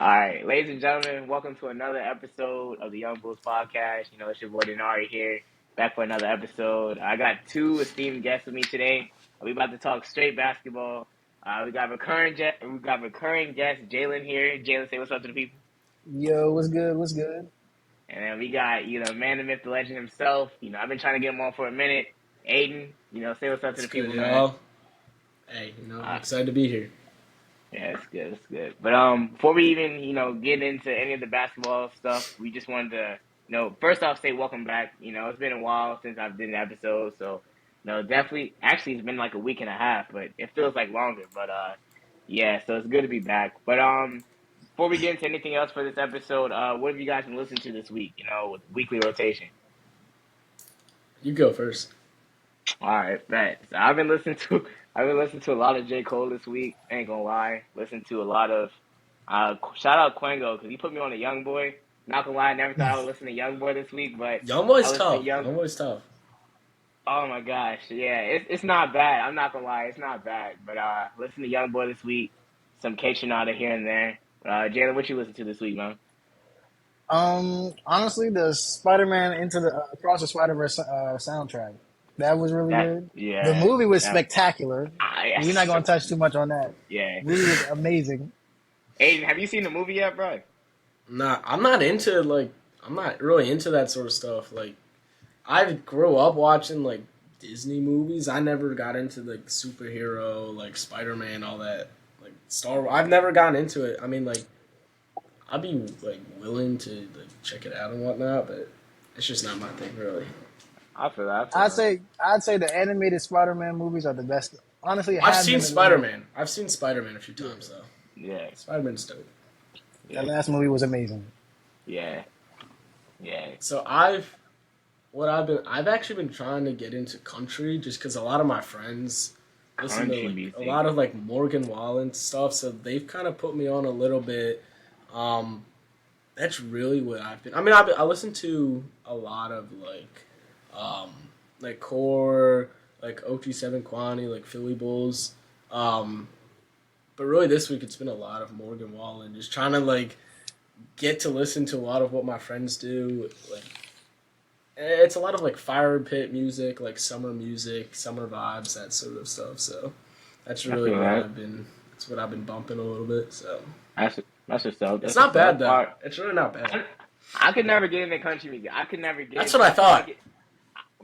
All right, ladies and gentlemen, welcome to another episode of the Youngbouls podcast. It's your boy Denari here, back for another episode. I got two esteemed guests with me today. We about to talk straight basketball. We got recurring guest Jalen here. Jalen, say what's up to the people. Yo, what's good? What's good? And then we got man, the myth, the legend himself. I've been trying to get him on for a minute. Aiden, say what's up to It's the good, people, man. y'all. Hey, I'm Uh, excited to be here. Yeah, it's good. It's good. But before we even get into any of the basketball stuff, we just wanted to first off say welcome back. It's been a while since I've done an episode, so definitely. Actually, it's been like a week and a half, but it feels like longer. But yeah, so it's good to be back. But before we get into anything else for this episode, what have you guys been listening to this week? With weekly rotation. You go first. All right, bet. So I've been listening to a lot of J. Cole this week. Ain't gonna lie. Listened to a lot of shout out Quengo because he put me on a Young Boy. Not gonna lie, I never thought I would listen to Young Boy this week, but I Youngboy's listened to tough. Young. Youngboy's tough. Oh my gosh, yeah, it's not bad. I'm not gonna lie, it's not bad. But listen to Young Boy this week. Some K Tronada here and there. Jalen, what you listen to this week, man? Honestly, the Spider-Man into the Across the Spider-Verse soundtrack that was really That good. The yeah, movie was that spectacular. We're not yes, going to touch too much on that. yeah. The movie was amazing. Aiden, have you seen the movie yet, bro? Nah, I'm not really into that sort of stuff. Like, I grew up watching like Disney movies. I never got into like superhero, like Spider-Man, all that. Like Star Wars. I've never gotten into it. I mean, like, I'd be like willing to like check it out and whatnot, but it's just not my thing, really. I feel that. I feel I'd that. say the animated Spider-Man movies are the best. Honestly, it I've has seen been. Spider-Man. I've seen Spider-Man a few times though. Yeah, Spider-Man's dope. That yeah, last movie was amazing. yeah, yeah. So I've actually been trying to get into country just because a lot of my friends listen to Country like a music. lot of like Morgan Wallen stuff, so they've kind of put me on a little bit. Um, that's really what I've been. I mean, I listen to a lot of um, like core, like OT7 Kwani, like Philly Bulls. Um, but really this week it's been a lot of Morgan Wallen, just trying to like get to listen to a lot of what my friends do. Like it's a lot of like fire pit music, like summer music, summer vibes, that sort of stuff. So that's I really feel what that. I've been. That's what I've been bumping a little bit. So That's that's what's up. it's That's what's not bad up. All though. right. It's really not bad. I could never get into country music. I could never get That's into. what I I feel like thought. it,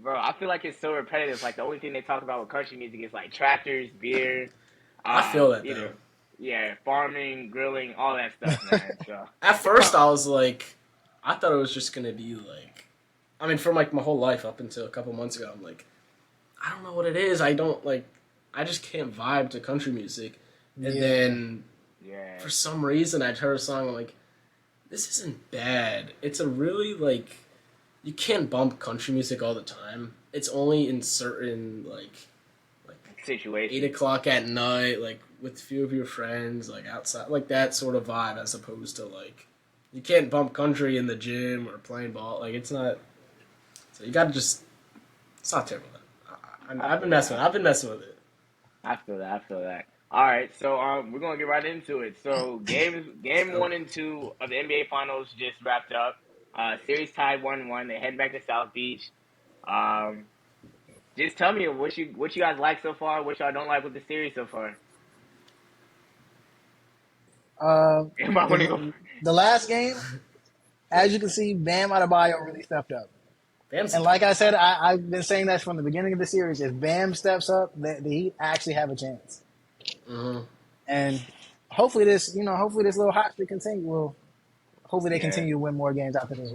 bro. I feel like it's so repetitive. Like the only thing they talk about with country music is like tractors, beer, I feel that you know, though. yeah, farming, grilling, all that stuff, man. So At first, I was like, I thought it was just gonna be like, I mean, from like my whole life up until a couple months ago, I'm like, I don't know what it is. I don't like, I just can't vibe to country music. And Yeah, then yeah, for some reason, I'd heard a song. I'm like, this isn't bad. It's a really like, you can't bump country music all the time. It's only in certain like 8 situation. o'clock at night, like with a few of your friends, like outside, like that sort of vibe, as opposed to like you can't bump country in the gym or playing ball. Like it's not. So you gotta just. It's not terrible. I I've been feel messing. that. I've been messing with it. I feel that. I feel that. All right, so we're gonna get right into it. So game So, one and two of the NBA Finals just wrapped up. Series tied 1-1. They head back to South Beach. Um, just tell me what you guys like so far. What y'all don't like with the series so far. uh, If I want to go, the the last game, as you can see, Bam Adebayo really stepped up. Bam's And like I said, I've been saying that from the beginning of the series. If Bam steps up, the Heat actually have a chance. hmm And hopefully this little hot streak continue. Will hopefully they yeah, continue to win more games after this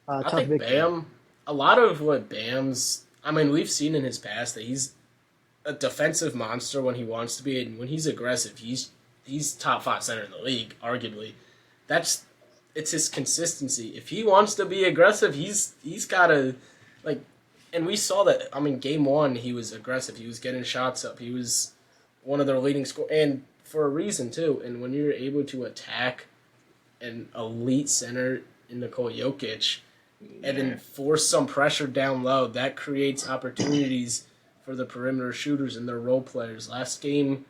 I tough think victory. Bam. A lot of what Bam's. I mean, we've seen in his past that he's a defensive monster when he wants to be, and when he's aggressive, he's top five center in the league, arguably. That's it's his consistency. If he wants to be aggressive, he's gotta like, and we saw that. I mean, game one he was aggressive. He was getting shots up. He was one of their leading score, and for a reason too. And when you're able to attack an elite center in Nikola Jokic, and yeah, then force some pressure down low, that creates opportunities for the perimeter shooters and their role players. Last game,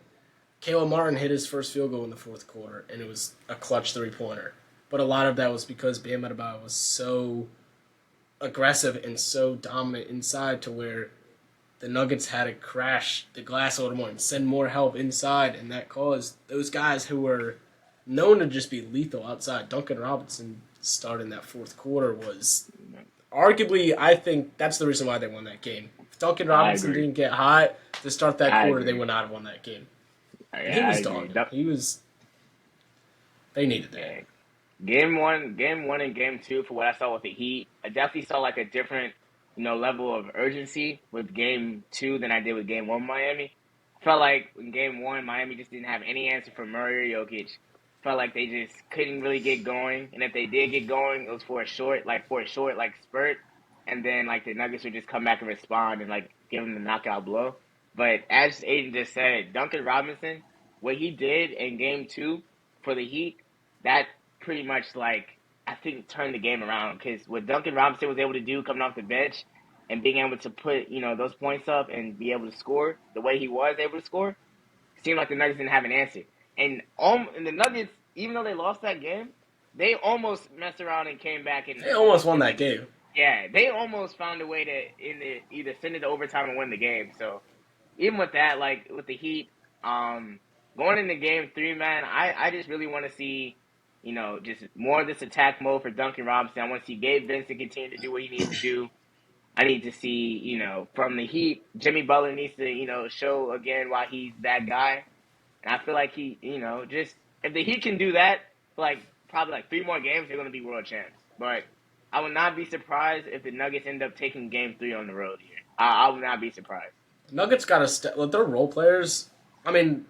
Caleb Martin hit his first field goal in the fourth quarter, and it was a clutch 3-pointer. But a lot of that was because Bam Adebayo was so aggressive and so dominant inside to where the Nuggets had to crash the glass a little more and send more help inside, and that caused those guys who were known to just be lethal outside. Duncan Robinson starting that fourth quarter was arguably, I think that's the reason why they won that game. If Duncan I Robinson agree. didn't get hot to start that I quarter, they agree. would not have won that game. And he Yeah, I was agree. dogging. They needed that. Yeah. Game one and game two, for what I saw with the Heat, I definitely saw like a different, level of urgency with game two than I did with game one Miami. I felt like in game one, Miami just didn't have any answer for Murray or Jokic. Felt like they just couldn't really get going, and if they did get going, it was for a short like spurt, and then like the Nuggets would just come back and respond and like give them the knockout blow. But as Aiden just said, Duncan Robinson, what he did in game two for the Heat, that pretty much like I think turned the game around, because what Duncan Robinson was able to do coming off the bench and being able to put those points up and be able to score the way he was able to score, it seemed like the Nuggets didn't have an answer. And the Nuggets, even though they lost that game, they almost messed around and came back and They almost won that game. yeah, they almost found a way to either send it to overtime and win the game. So even with that, like with the Heat, going into game three, man, I just really want to see, just more of this attack mode for Duncan Robinson. I want to see Gabe Vincent continue to do what he needs to do. I need to see, from the Heat, Jimmy Butler needs to, show again why he's that guy. And I feel like just if the Heat can do that for like probably like three more games, they're going to be world champs. But I would not be surprised if the Nuggets end up taking game three on the road here. I would not be surprised. Nuggets got to their role players. I mean,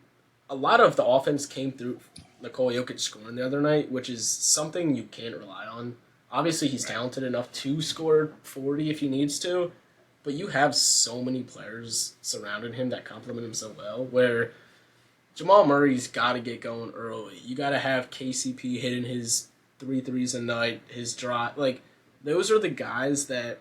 a lot of the offense came through Nikola Jokic scoring the other night, which is something you can't rely on. Obviously, he's talented enough to score 40 if he needs to, but you have so many players surrounding him that complement him so well, where Jamal Murray's got to get going early. You got to have KCP hitting his 3 threes a night, his drive. Like, those are the guys that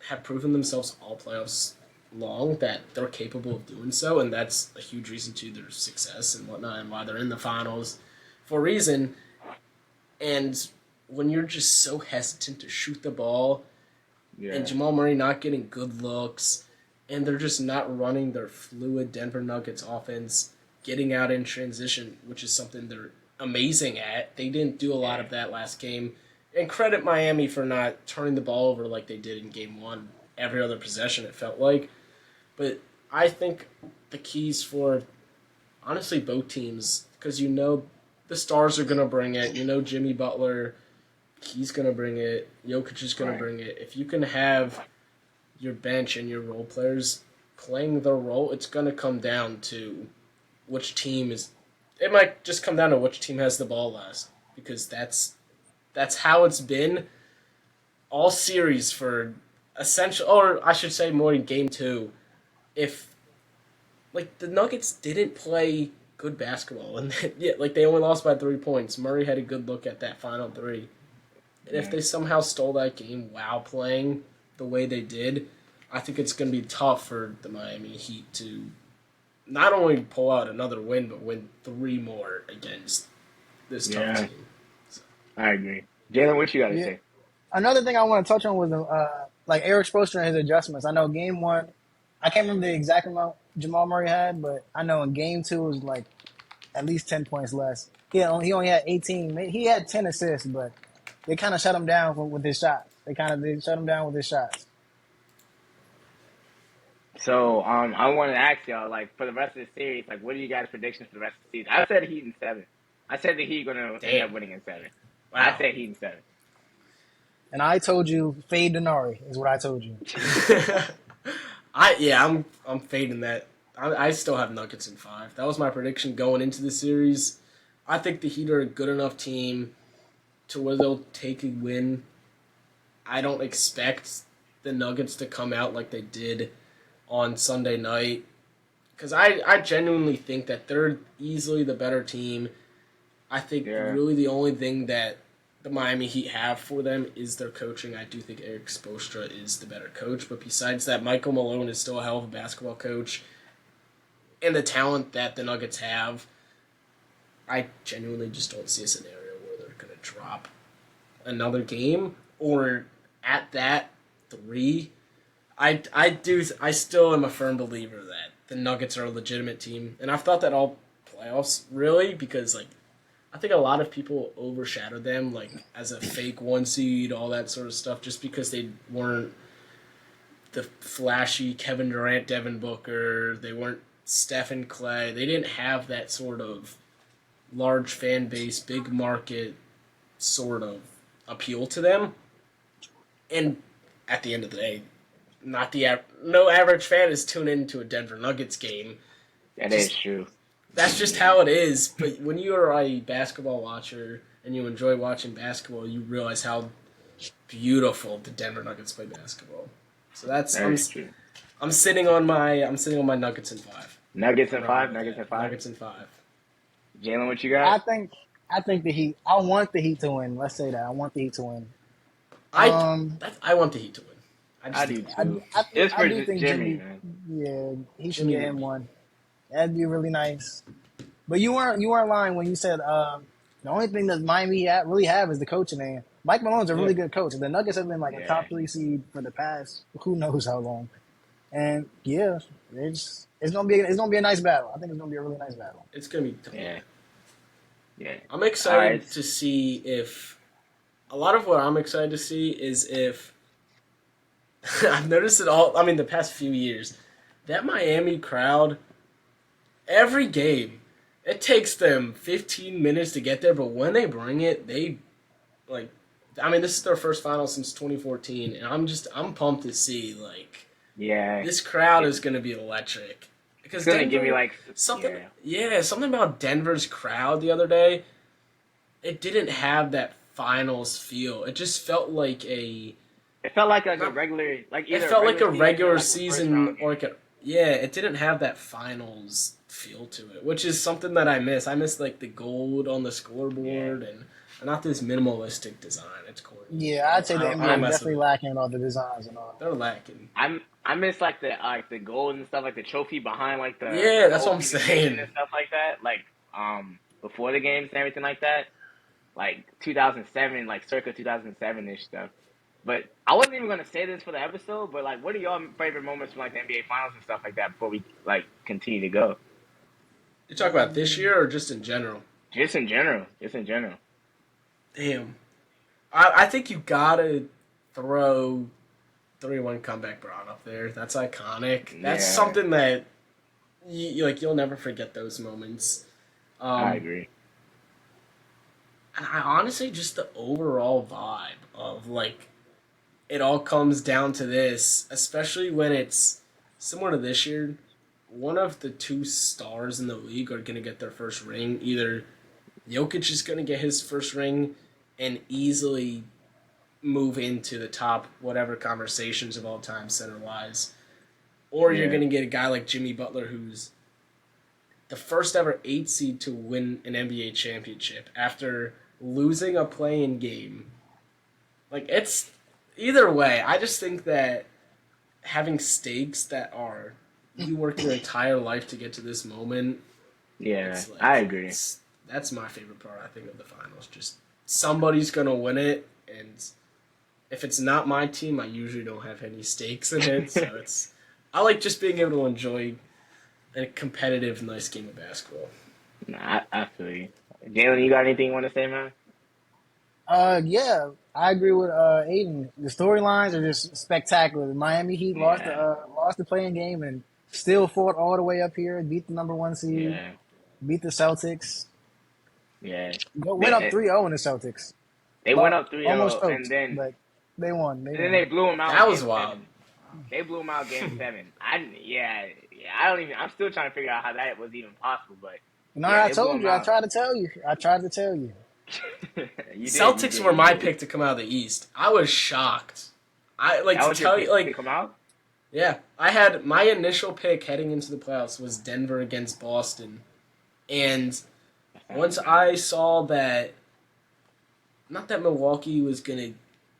have proven themselves all playoffs long that they're capable of doing so, and that's a huge reason to their success and whatnot, and why they're in the finals for a reason. And when you're just so hesitant to shoot the ball, and Jamal Murray not getting good looks, and they're just not running their fluid Denver Nuggets offense, getting out in transition, which is something they're amazing at. They didn't do a lot of that last game. And credit Miami for not turning the ball over like they did in game one. Every other possession, it felt like. But I think the keys for, honestly, both teams, because the stars are going to bring it. Jimmy Butler, he's going to bring it. Jokic is going to bring it. If you can have your bench and your role players playing their role, it's going to come down to which team is... It might just come down to which team has the ball last, because that's how it's been all series for essential, or I should say more in game two. If the Nuggets didn't play good basketball, and they only lost by 3 points. Murray had a good look at that final three. And if they somehow stole that game while playing the way they did, I think it's going to be tough for the Miami Heat to not only pull out another win, but win 3 more against this tough team. So. I agree. Jalen, what you got to say? Another thing I want to touch on was Eric Spoelstra and his adjustments. I know game one, I can't remember the exact amount Jamal Murray had, but I know in game two it was like at least 10 points less. He only had 18. He had 10 assists, but they kind of shut him down with his shots. They shut him down with his shots. So I wanted to ask y'all, like, for the rest of the series, like, what are you guys' predictions for the rest of the season? I said Heat in 7. I said the Heat going to end up winning in 7. Wow. I said Heat in 7. And I told you fade Denari is what I told you. I'm fading that. I still have Nuggets in 5. That was my prediction going into the series. I think the Heat are a good enough team to where they'll take a win. I don't expect the Nuggets to come out like they did on Sunday night, because I genuinely think that they're easily the better team. I think really the only thing that the Miami Heat have for them is their coaching. I do think Eric Spoelstra is the better coach, but besides that, Michael Malone is still a hell of a basketball coach. and the talent that the Nuggets have, I genuinely just don't see a scenario where they're going to drop another game or at that 3. I still am a firm believer that the Nuggets are a legitimate team, and I've thought that all playoffs really because like I think a lot of people overshadowed them like as a fake 1 seed, all that sort of stuff, just because they weren't the flashy Kevin Durant, Devin Booker. They weren't Stephen Clay. They didn't have that sort of large fan base, big market sort of appeal to them. And at the end of the day, no average fan is tuning into a Denver Nuggets game. That is true. That's just how it is. But when you are a basketball watcher and you enjoy watching basketball, you realize how beautiful the Denver Nuggets play basketball. So true. I'm sitting on my Nuggets in 5. Nuggets in 5. Nuggets in 5. Nuggets in 5. Jalen, what you got? I think the Heat. I want the Heat to win. Let's say that I want the Heat to win. I want the Heat to win. I do too. I do think Jimmy, man. Yeah, he should Jimmy get him one. That'd be really nice. But you weren't lying when you said the only thing that Miami really have is the coaching. And Mike Malone's a really good coach. The Nuggets have been like a top 3 seed for the past who knows how long. And yeah, it's gonna be a nice battle. I think it's gonna be a really nice battle. It's gonna be tough. Yeah. I'm excited to see if a lot of what I'm excited to see is if I've noticed it all. I mean, the past few years, that Miami crowd, every game, it takes them 15 minutes to get there, but when they bring it, they like. I mean, this is their first final since 2014, and I'm pumped to see like. Yeah. This crowd is gonna be electric. Because it's gonna give me like something. Yeah, something about Denver's crowd the other day. It didn't have that finals feel. It just felt like a. It felt like a regular, like either it felt like a regular season or like a. Yeah, it didn't have that finals feel to it, which is something that I miss. I miss like the gold on the scoreboard and not this minimalistic design. It's corny. Yeah, I'd say the NBA is definitely lacking all the designs and all. They're lacking. I miss like the gold and stuff, like the trophy behind like the that's what I'm saying and stuff like that, like before the games and everything like that, like 2007, like circa 2007 ish stuff. But I wasn't even gonna say this for the episode, but like, what are your favorite moments from like the NBA Finals and stuff like that before we like continue to go? You talk about this year or just in general? Just in general. Damn, I think you gotta throw 3-1 comeback Braun up there. That's iconic. That's something that you'll never forget those moments. I agree. And I honestly just the overall vibe of like it all comes down to this, especially when it's similar to this year. One of the 2 stars in the league are gonna get their first ring. Either Jokic is gonna get his first ring and easily move into the top whatever conversations of all time center wise, or you're going to get a guy like Jimmy Butler who's the first ever 8 seed to win an NBA championship after losing a play-in game. Like it's either way. I just think that having stakes that are you work your entire life to get to this moment. Yeah, I agree. That's my favorite part. I think of the finals. Just somebody's going to win it, and if it's not my team, I usually don't have any stakes in it. So I like just being able to enjoy a competitive, nice game of basketball. Nah, I feel you. Jalen, you got anything you want to say, man? Yeah, I agree with Aiden. The storylines are just spectacular. The Miami Heat lost the playing game and still fought all the way up here, beat the number 1 seed, beat the Celtics. Yeah. Went up 3-0 in the Celtics. They went up 3-0, almost choked, and then but they won. Then they blew them out. That was wild. They blew them out game 7. I don't even. I'm still trying to figure out how that was even possible. But I told you. I tried to tell you. Celtics were my pick to come out of the East. I was shocked. I like to tell you, like, to come out. Yeah, I had my initial pick heading into the playoffs was Denver against Boston, and once I saw that, not that Milwaukee was gonna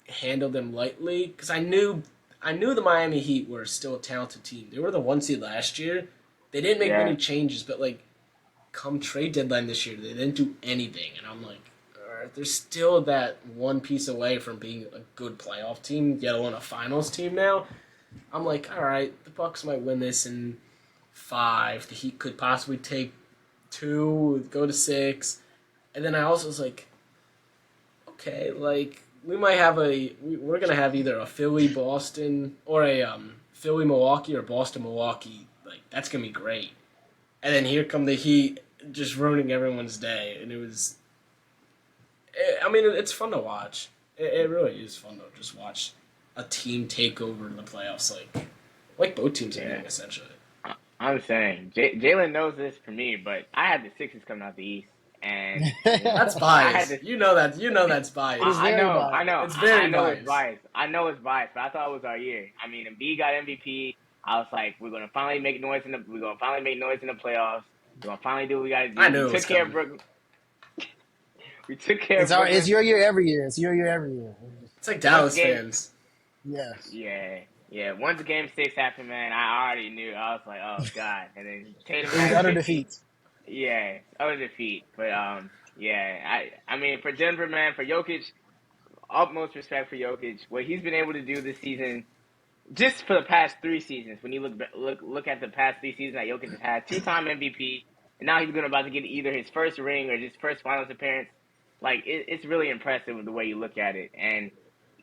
handle them lightly, because I knew the Miami Heat were still a talented team. They were the 1 seed last year. They didn't make Yeah. many changes, but like come trade deadline this year, they didn't do anything, and I'm like, all right, they're still that one piece away from being a good playoff team, yet alone a finals team now. I'm like, all right, the Bucks might win this in 5. The Heat could possibly take 2, go to 6, and then I also was like, okay, like we might have we're gonna have either a Philly Boston or a Philly Milwaukee or Boston Milwaukee. Like that's gonna be great. And then here come the Heat, just ruining everyone's day, and it was. I mean, it's fun to watch. It really is fun to just watch a team take over in the playoffs, like both teams are Yeah. doing essentially. I'm saying Jalen knows this for me, but I had the Sixers coming out the East, and That's I had bias. this. You know that. You know that's It is bias. I very know, biased. It's very I know it's biased. biased. I know it's biased, but I thought it was our year. I mean, Embiid got MVP. I was like, we're gonna finally make noise in the playoffs. We're gonna finally do what we gotta I do. We knew it was took care of coming. Brooklyn. We took care of It's Brooklyn. your year every year. It's your year every year. It's like Once Dallas game, fans. Yes. yeah, yeah. Once Game 6 happened, man, I already knew. I was like, oh god. And then Tatum It was had utter 50. defeat. Yeah, other defeat. But yeah. I mean, for Denver, man, for Jokic, utmost respect for Jokic. What he's been able to do this season, just for the past 3 seasons. When you look at the past 3 seasons that Jokic has had, 2-time MVP, and now he's going about to get either his first ring or his first Finals appearance. Like it's really impressive the way you look at it, and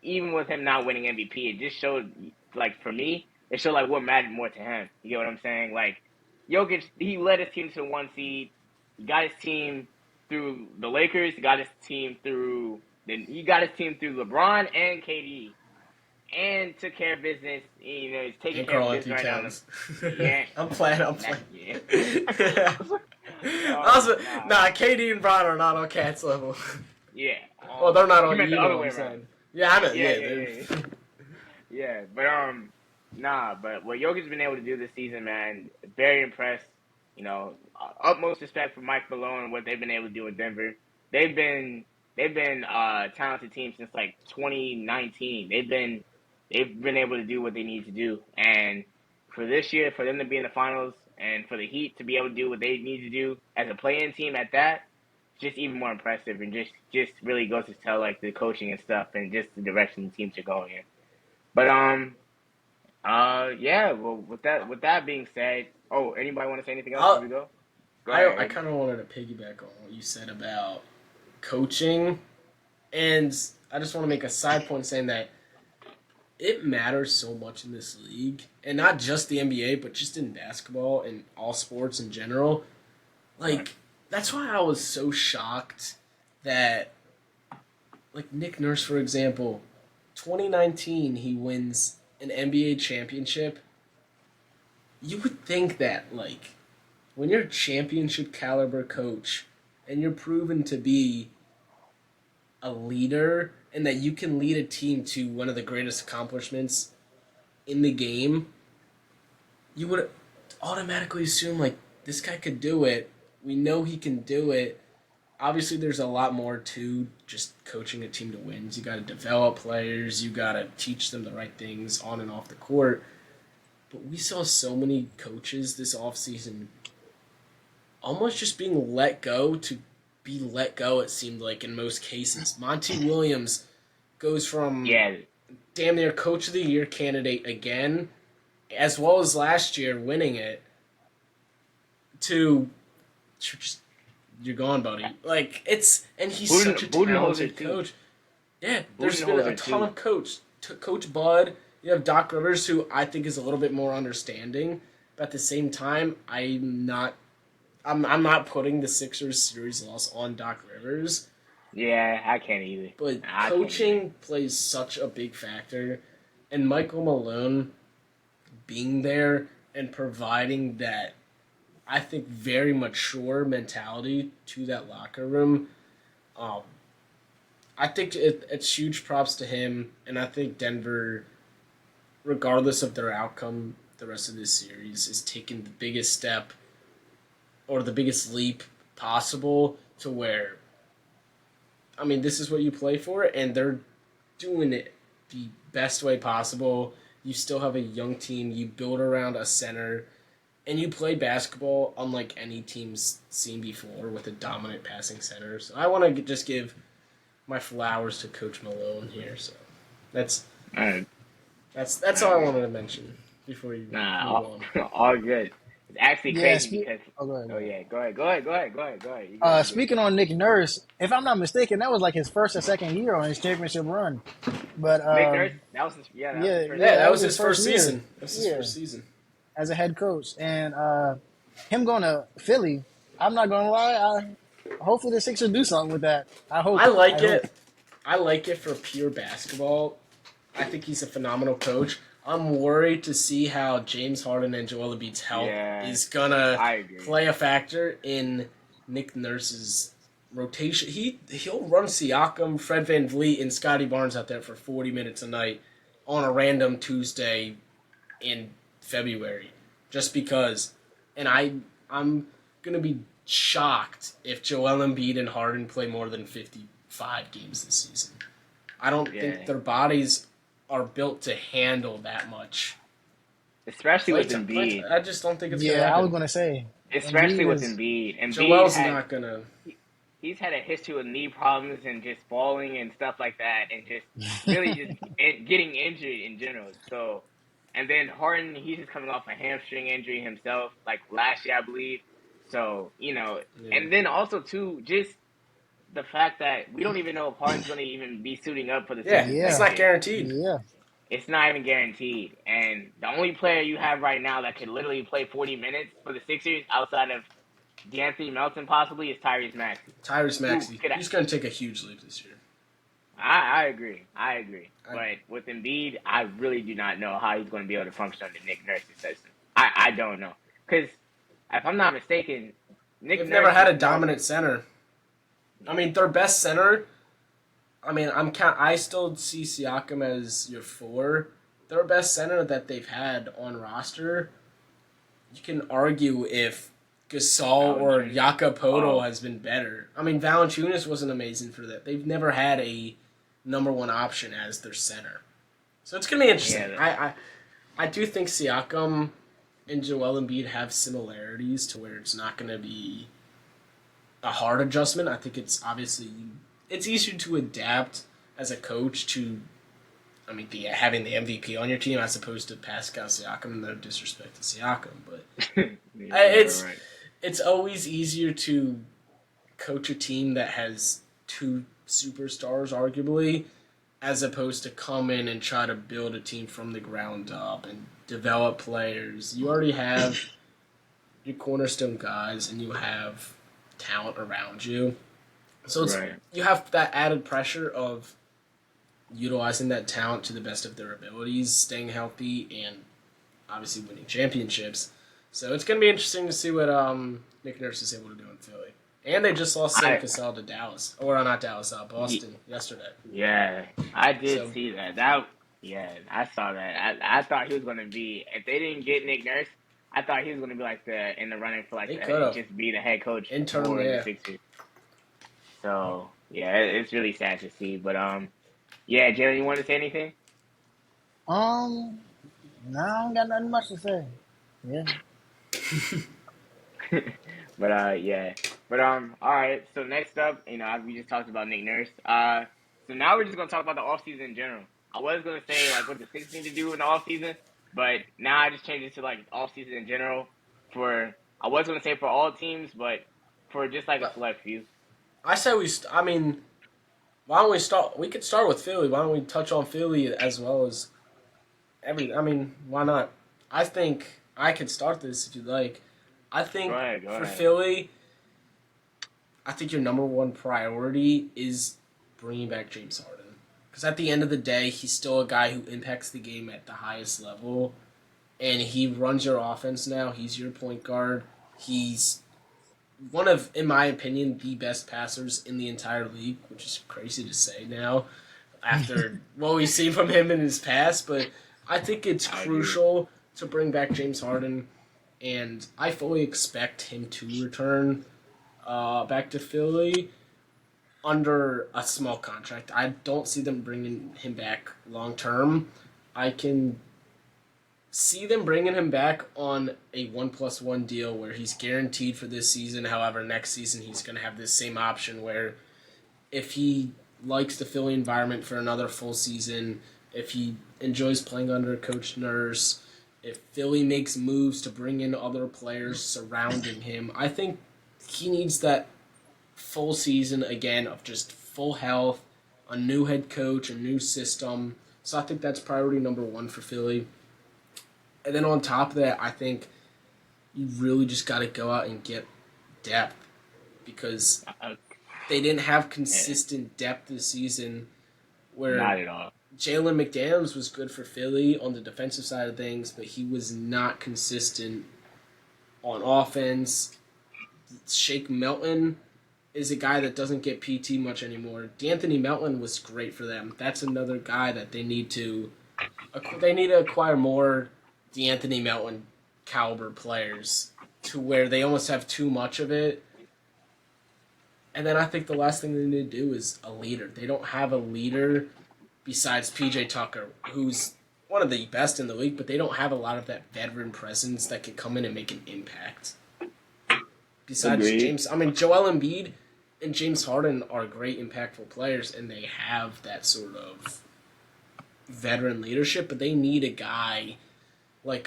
even with him not winning MVP, it just showed, like for me, it showed like what mattered more to him. You get what I'm saying? Like Jokic, he led his team to the 1 seed. He got his team through the Lakers. He got his team through. Then he got his team through LeBron and KD, and took care of business. You know, he's taking And care of Carl business Anthony right now. Towns. Yeah, I'm playing. yeah. Yeah. Oh Also, nah, nah, KD and Bron are not on Cat's level. yeah. Well, they're not You on. meant the You know other what way I'm around. saying? Yeah, I know. Yeah, Yeah, yeah, yeah, yeah. Yeah, but nah. But what Jokic's been able to do this season, man, very impressed. You know, utmost respect for Mike Malone and what they've been able to do in Denver. They've been a talented team since like 2019. They've been able to do what they need to do, and for this year, for them to be in the finals, and for the Heat to be able to do what they need to do as a play-in team at that, just even more impressive, and just really goes to tell like the coaching and stuff, and just the direction the teams are going in. But yeah. Well, with that being said, oh, anybody want to say anything else before I'll, we go? Go I ahead, I Aiden. kind of wanted to piggyback on what you said about coaching, and I just want to make a side point saying that it matters so much in this league, and not just the NBA, but just in basketball and all sports in general. Right. Like that's why I was so shocked that, like Nick Nurse, for example, 2019 he wins an NBA championship. You would think that like when you're a championship caliber coach and you're proven to be a leader and that you can lead a team to one of the greatest accomplishments in the game, you would automatically assume like this guy could do it. We know he can do it. Obviously, there's a lot more to just coaching a team to win. You got to develop players. You got to teach them the right things on and off the court. But we saw so many coaches this offseason almost just being let go to be let go, it seemed like in most cases. Monty Williams goes from Yeah, damn near coach of the year candidate again, as well as last year winning it, to just you're gone, buddy. Like it's and he's such a Budenholzer talented too. coach. Yeah, there's been a Budenholzer ton too. of Coach Bud. You have Doc Rivers, who I think is a little bit more understanding, but at the same time, I'm not putting the Sixers series loss on Doc Rivers, Yeah, I can't either. but I can't either. coaching plays such a big factor, and Michael Malone being there and providing that, I think, very mature mentality to that locker room. Um, I think it's huge props to him, and I think Denver, regardless of their outcome, the rest of this series is taking the biggest step or the biggest leap possible to where, I mean, this is what you play for, and they're doing it the best way possible. You still have a young team. You build around a center. and you play basketball unlike any team's seen before with a dominant passing center. So I want to just give my flowers to Coach Malone here. So that's I, that's I all I agree. wanted to mention before you Nah, move on. all good. It's actually Yeah. crazy because. Oh, go ahead. Go Oh ahead. yeah, go ahead. You good? You good? Speaking on Nick Nurse, if I'm not mistaken, that was like his first or second year on his championship run. But Nick Nurse, that was his yeah, first yeah, Yeah, year. that that was was his his first first year. season. That was his Yeah, first season. as a head coach, and him going to Philly. I'm not gonna lie. Hopefully the Sixers do something with that. I hope. I I like hope. it. I like it for pure basketball. I think he's a phenomenal coach. I'm worried to see how James Harden and Joel Embiid's health Yeah, is gonna I agree. play a factor in Nick Nurse's rotation. He'll run Siakam, Fred VanVleet, and Scotty Barnes out there for 40 minutes a night on a random Tuesday in February, just because. And I'm gonna be shocked if Joel Embiid and Harden play more than 55 games this season. I don't think Yeah, their bodies are built to handle that much especially with playtime. Embiid. I just don't think it's gonna Yeah, I was happen. gonna say Especially Embiid with is. Embiid. Embiid Joel's had not gonna. he's had a history with knee problems and just falling and stuff like that, and just really just getting injured in general. So, and then Harden, he's just coming off a hamstring injury himself, like last year, I believe. So, Yeah, and then also too, just the fact that we don't even know if Harden's going to even be suiting up for the yeah, Sixers it's next Yeah, not year. guaranteed. yeah. It's not even guaranteed. And the only player you have right now that could literally play 40 minutes for the Sixers outside of D'Anthony Melton possibly is Tyrese Maxey. Tyrese Who Maxey, could he's gonna take a huge leap this year. I agree. I agree. I, But with Embiid, I really do not know how he's going to be able to function under Nick Nurse's system. I don't know. Because if I'm not mistaken, Nick they've never Nurse had is a more of a. dominant center. I Yeah. mean, their best center. I mean, I still see Siakam as your four. Their best center that they've had on roster. You can argue if Gasol or Valanciunas. Jakob Poeltl Oh, has been better. I mean, Valanciunas wasn't amazing for that. They've never had a number one option as their center, so it's gonna be interesting. yeah. I do think Siakam and Joel Embiid have similarities to where it's not gonna be a hard adjustment. I think it's easier to adapt as a coach to. I mean, having the MVP on your team as opposed to Pascal Siakam. No disrespect to Siakam, but Yeah, it's right. it's always easier to coach a team that has two superstars, arguably, as opposed to come in and try to build a team from the ground up and develop players. You already have your cornerstone guys, and you have talent around you. So Right. you have that added pressure of utilizing that talent to the best of their abilities, staying healthy, and obviously winning championships. So it's going to be interesting to see what Nick Nurse is able to do in Philly. And they just lost Sam I Cassell to Dallas, or not Dallas, Boston yesterday. Yeah, I did So see that. Yeah, I saw that. I thought he was gonna be if they didn't get Nick Nurse, I thought he was gonna be like the in the running for like they the could have just be the head coach interim, for the yeah. Sixers. So yeah, it's really sad to see. But yeah, Jalen, you want to say anything? Um, no, I don't got nothing much to say. Yeah. But yeah. But all right. So next up, we just talked about Nick Nurse. So now we're just gonna talk about the offseason in general. I was gonna say like what the Sixers need to do in the offseason, but now I just changed it to like offseason in general. For I was gonna say for all teams, but for just like a select few. I say I mean, why don't we start? We could start with Philly. Why don't we touch on Philly as well as I mean, why not? I think I could start this if you'd like. I Go think ahead. Go for ahead. Philly, I think your number one priority is bringing back James Harden. Because at the end of the day, he's still a guy who impacts the game at the highest level. And he runs your offense now. He's your point guard. He's one of, in my opinion, the best passers in the entire league, which is crazy to say now after what we've seen from him in his past. But I think it's I agree. crucial to bring back James Harden. And I fully expect him to return back to Philly under a small contract. I don't see them bringing him back long term. I can see them bringing him back on a 1+1 deal where he's guaranteed for this season. However, next season he's going to have this same option where if he likes the Philly environment for another full season, if he enjoys playing under Coach Nurse, if Philly makes moves to bring in other players surrounding him, I think he needs that full season again of just full health, a new head coach, a new system. So I think that's priority number one for Philly. And then on top of that, I think you really just got to go out and get depth because Uh, they didn't have yeah, consistent depth this season where not at all. Jalen McDaniels was good for Philly on the defensive side of things, but he was not consistent on offense. Shake Melton is a guy that doesn't get PT much anymore. D'Anthony Melton was great for them. That's another guy that they need to acquire more D'Anthony Melton caliber players to where they almost have too much of it. And then I think the last thing they need to do is a leader. They don't have a leader besides PJ Tucker, who's one of the best in the league, but they don't have a lot of that veteran presence that can come in and make an impact. Besides Agreed. James, I mean, Joel Embiid and James Harden are great, impactful players, and they have that sort of veteran leadership, but they need a guy like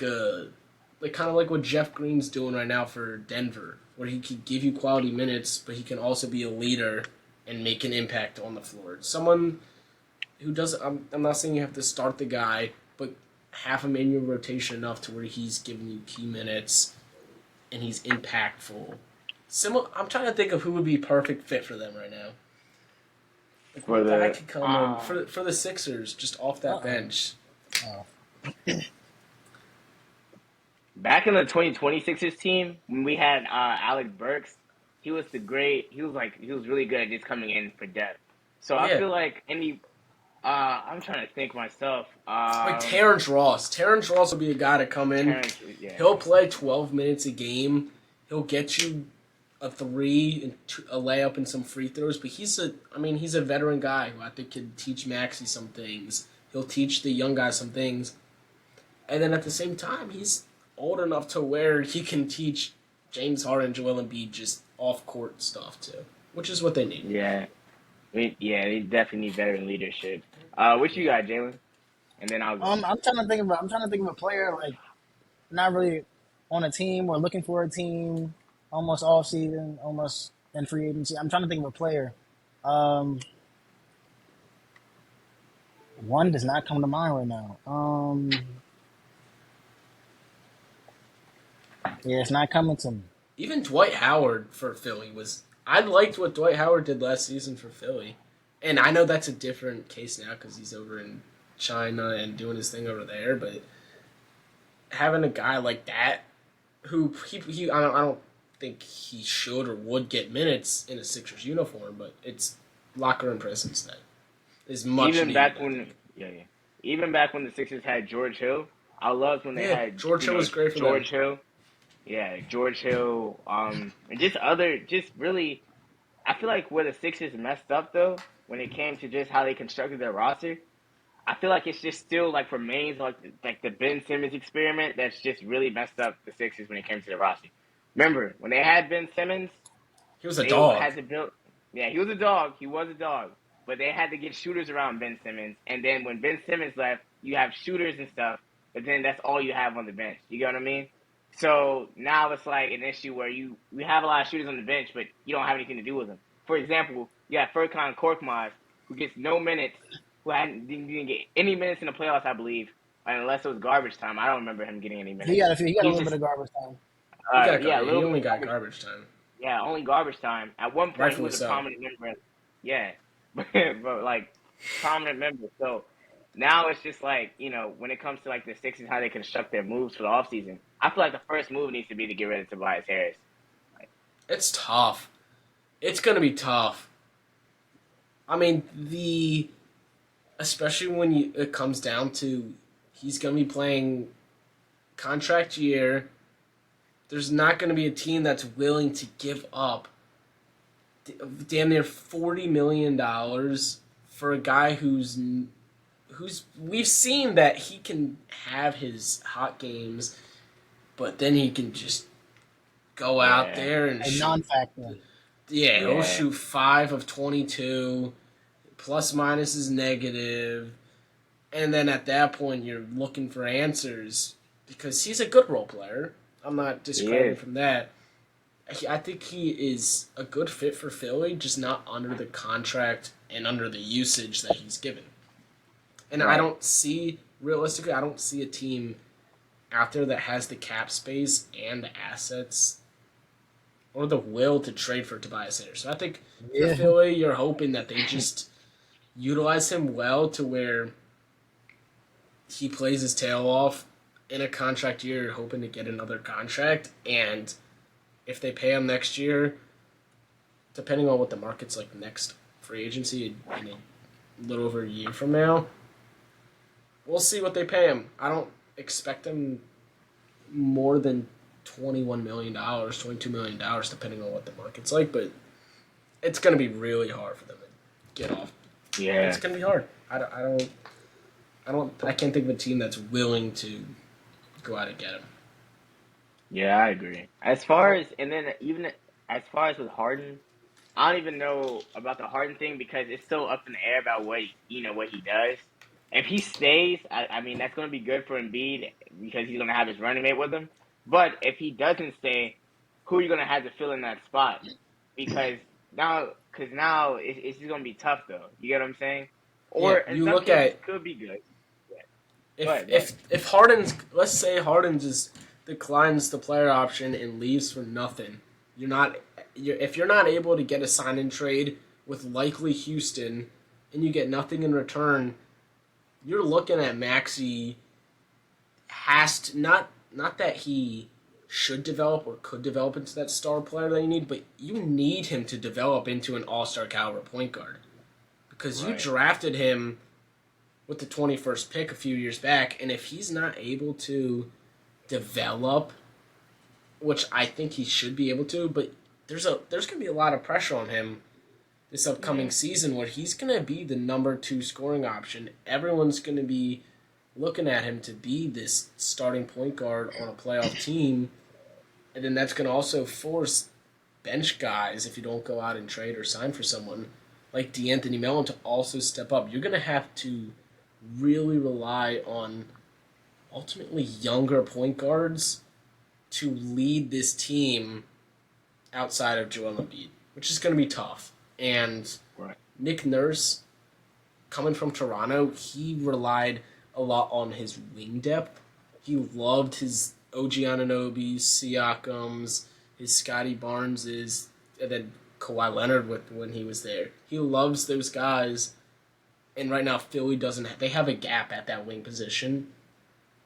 kind of like what Jeff Green's doing right now for Denver, where he can give you quality minutes, but he can also be a leader and make an impact on the floor. Someone who doesn't. I'm not saying you have to start the guy, but have him in your rotation enough to where he's giving you key minutes and he's impactful. I'm trying to think of who would be perfect fit for them right now. Like For what guy the could come in for the Sixers just off that bench? Oh. back in the 2020 Sixers team, when we had Alec Burks, he was really good at just coming in for depth. So I Yeah, feel like I'm trying to think myself. like Terrence Ross. Terrence Ross will be a guy to come in. Terrence, yeah, He'll play 12 minutes a game. He'll get you a three and a layup and some free throws. But he's a veteran guy who I think can teach Maxey some things. He'll teach the young guys some things. And then at the same time, he's old enough to where he can teach James Harden and Joel Embiid just off court stuff too, which is what they need. yeah, yeah, they definitely need veteran leadership. What you got, Jalen? And then I'll go. I'm trying to think of a player like not really on a team or looking for a team, almost off season, almost in free agency. I'm trying to think of a player. Um, One does not come to mind right now. Yeah, it's not coming to me. Even Dwight Howard for Philly was. I liked what Dwight Howard did last season for Philly, and I know that's a different case now because he's over in China and doing his thing over there. But having a guy like that, who I don't think he should or would get minutes in a Sixers uniform, but it's locker room presence that is much Even needed. back I when, think. yeah, yeah. Even back when the Sixers had George Hill, I loved when they Yeah, had, George Hill was great for them. George Hill. Yeah, George Hill. And just really, I feel like where the Sixers messed up though, when it came to just how they constructed their roster, I feel like it's just still like remains like the Ben Simmons experiment that's just really messed up the Sixers when it came to the roster. Remember when they had Ben Simmons, He was a they dog. had to build. Yeah, he was a dog. He was a dog. But they had to get shooters around Ben Simmons. And then when Ben Simmons left, you have shooters and stuff. But then that's all you have on the bench. You get what I mean? So now it's like an issue where we have a lot of shooters on the bench, but you don't have anything to do with them. For example, you have Furkan Korkmaz, who gets no minutes, who didn't get any minutes in the playoffs, I believe, unless it was garbage time. I don't remember him getting any minutes. He got a He's little bit just, of garbage time. yeah, a He little bit only of got garbage. garbage time. Yeah, only garbage time. At one point, he Rightfully was a so. prominent member. Yeah, but like prominent member. So now it's just like when it comes to like the Sixers, how they construct their moves for the offseason, I feel like the first move needs to be to get rid of Tobias Harris. Like, It's tough. It's gonna be tough. I mean, especially when it comes down to he's gonna be playing contract year. There's not gonna be a team that's willing to give up damn near $40 million for a guy we've seen that he can have his hot games, but then he can just go out Yeah, there and A shoot. non-factor. Yeah, he'll yeah, shoot 5 of 22. Plus minus is negative. And then at that point, you're looking for answers because he's a good role player. I'm not he discrediting is. from that. I think he is a good fit for Philly, just not under the contract and under the usage that he's given. And Right. realistically, I don't see a team out there that has the cap space and the assets or the will to trade for Tobias Harris. So I think if you're Yeah. Philly, you're hoping that they just utilize him well to where he plays his tail off in a contract year, hoping to get another contract. And if they pay him next year, depending on what the market's like next free agency in a little over a year from now, we'll see what they pay him. I don't expect him more than $21 million, $22 million, depending on what the market's like. But it's going to be really hard for them to get off. It's Yeah, going to be hard. I can't think of a team that's willing to go out and get him. yeah, I agree. As far as and then even as far as with Harden, I don't even know about the Harden thing because it's still up in the air about what he does. If he stays, I mean that's going to be good for Embiid because he's going to have his running mate with him. But if he doesn't stay, who are you going to have to fill in that spot? Because now it's just going to be tough though. You get what I'm saying? Yeah, Or in you some look cases at could be good. Yeah. Go if ahead, go ahead. if if Harden's, let's say Harden just declines the player option and leaves for nothing. If you're not able to get a sign and trade with likely Houston and you get nothing in return, you're looking at Maxey has to not that he should develop or could develop into that star player that you need, but you need him to develop into an all-star caliber point guard because you Right. drafted him with the 21st pick a few years back, and if he's not able to develop, which I think he should be able to, but there's going to be a lot of pressure on him this upcoming Yeah. season where he's going to be the number 2 scoring option. Everyone's going to be looking at him to be this starting point guard on a playoff team, and then that's going to also force bench guys, if you don't go out and trade or sign for someone like D'Anthony Mellon, to also step up. You're going to have to really rely on ultimately younger point guards to lead this team outside of Joel Embiid, which is going to be tough. And Right. Nick Nurse, coming from Toronto, he relied a lot on his wing depth. He loved his OG Anunoby's, Siakam's, his Scotty Barnes's, and then Kawhi Leonard when he was there. He loves those guys. And right now, Philly doesn't. They have a gap at that wing position.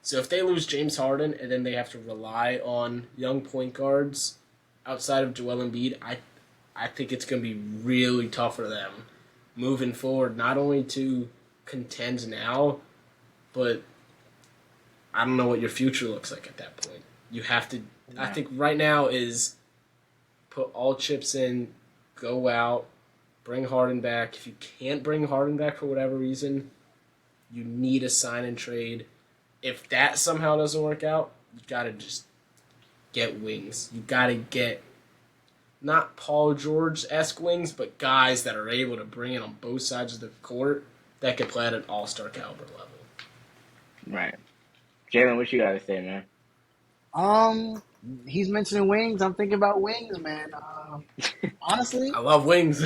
So if they lose James Harden and then they have to rely on young point guards outside of Joel Embiid, I think it's going to be really tough for them moving forward. Not only to contend now, but I don't know what your future looks like at that point. You have to. I Yeah. think right now is put all chips in, go out, bring Harden back. If you can't bring Harden back for whatever reason, you need a sign and trade. If that somehow doesn't work out, you gotta just get wings. You gotta get not Paul George-esque wings, but guys that are able to bring it on both sides of the court that can play at an all-star caliber level. Right. Jalen, what you got to say, man? Um, he's mentioning wings. I'm thinking about wings, man. Honestly, I love wings.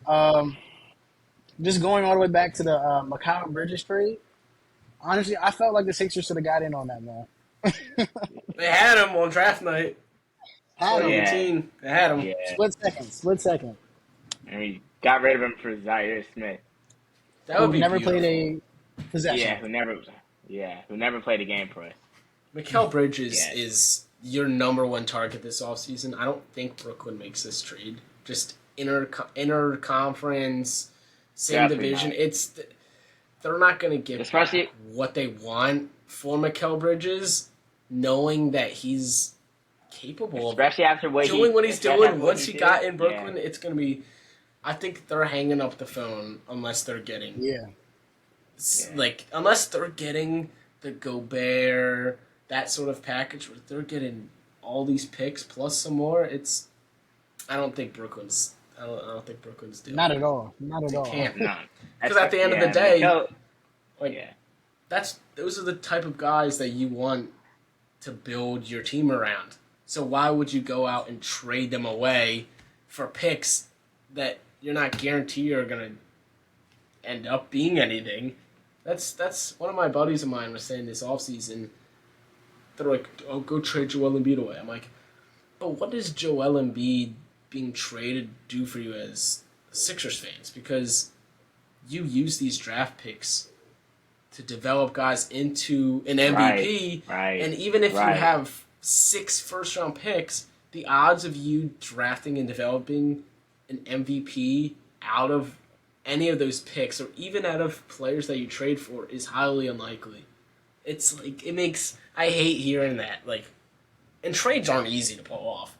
um, just going all the way back to the Mikal Bridges trade. Honestly, I felt like the Sixers should have got in on that, man. They had him on draft night, Had him. Yeah. 2018. They had him. Yeah. Split second. And we got rid of him for Zaire Smith. That would Who be never beautiful. played a Yeah, possession. who never played a game for us. Mikal Bridges Yeah. is your number one target this offseason. I don't think Brooklyn makes this trade. Just inner conference, same Definitely division. not. They're not going to give Especially- back what they want for Mikal Bridges, knowing that he's capable of Especially after doing what he's especially after doing. what Once he got in did. Brooklyn, it's going to be. I think they're hanging up the phone unless they're getting Yeah. Yeah. Like, unless they're getting the Gobert, that sort of package where they're getting all these picks plus some more, I don't think Brooklyn's. I don't think Brooklyn's doing Not at it. all. Not at They all. can't No. because at the end of the Yeah, day, Mikel. like Yeah. those are the type of guys that you want to build your team around. So why would you go out and trade them away for picks that you're not guaranteed are gonna end up being anything? That's one of my buddies of mine was saying this offseason. They're like, "Oh, go trade Joel Embiid away." I'm like, "But what does Joel Embiid being traded do for you as Sixers fans? Because you use these draft picks to develop guys into an Right. MVP, Right. and even if you Right. have 6 first-round picks, the odds of you drafting and developing an MVP out of any of those picks, or even out of players that you trade for, is highly unlikely. It's like it makes I hate hearing that. Like, and trades aren't easy to pull off.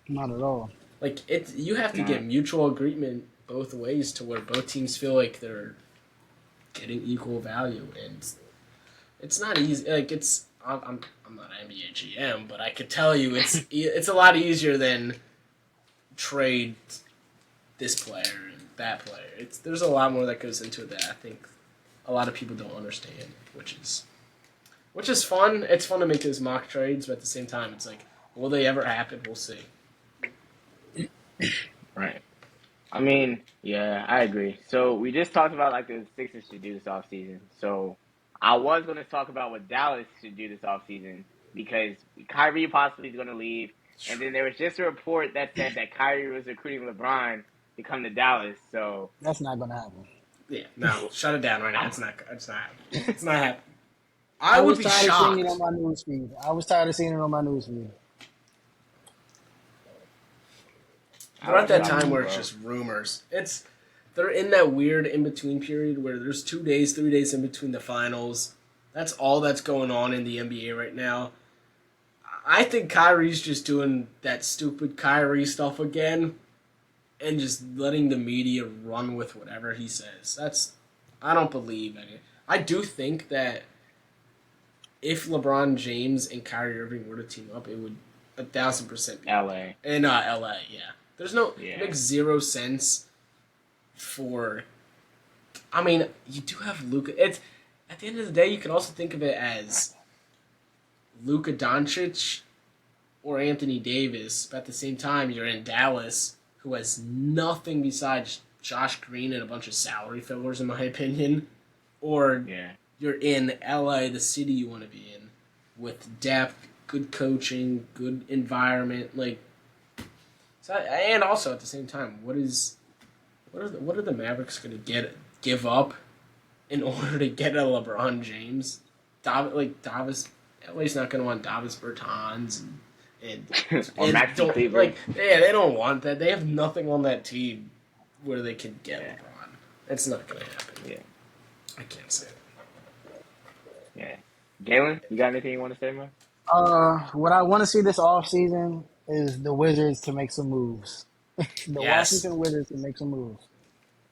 Not at all. Like you have to No. get mutual agreement both ways to where both teams feel like they're getting equal value, and it's not easy. Like I'm not an NBA GM, but I could tell you it's a lot easier than trade this player and that player. There's a lot more that goes into it that I think a lot of people don't understand, which is fun. It's fun to make those mock trades, but at the same time, it's like, will they ever happen? We'll see. Right. I mean, yeah, I agree. So we just talked about like the Sixers should do this offseason. So I was going to talk about what Dallas should do this offseason because Kyrie possibly is going to leave. And then there was just a report that said that Kyrie was recruiting LeBron to come to Dallas. So That's not gonna happen. Yeah, no, shut it down right now. It's not happening. It's not happening. I I would was be tired of seeing it shocked. on my news feed. I was tired of seeing it on my news feed. We're at that shocked, time where bro. it's just rumors. They're in that weird in between period where there's 2 days, 3 days in between the finals. That's all that's going on in the NBA right now. I think Kyrie's just doing that stupid Kyrie stuff again, and just letting the media run with whatever he says. I don't believe any. I do think that if LeBron James and Kyrie Irving were to team up, it would 1,000% be LA. in LA. Yeah, it Yeah. makes zero sense for. I mean, you do have Luka. It's at the end of the day, you can also think of it as Luka Doncic or Anthony Davis, but at the same time, you're in Dallas, who has nothing besides Josh Green and a bunch of salary fillers, in my opinion, or Yeah. you're in LA, the city you want to be in, with depth, good coaching, good environment, like. So, and also at the same time, what are the Mavericks going to give up in order to get a LeBron James? Davis, LA's not going to want Davis Bertans and Or Maxi don't Cleveland. they don't want that. They have nothing on that team where they can get Yeah. LeBron. It's not going to happen. Yeah. I can't say it. Yeah. Galen, you got anything you want to say, man? What I want to see this offseason is the Wizards to make some moves. The Yes. Washington Wizards to make some moves.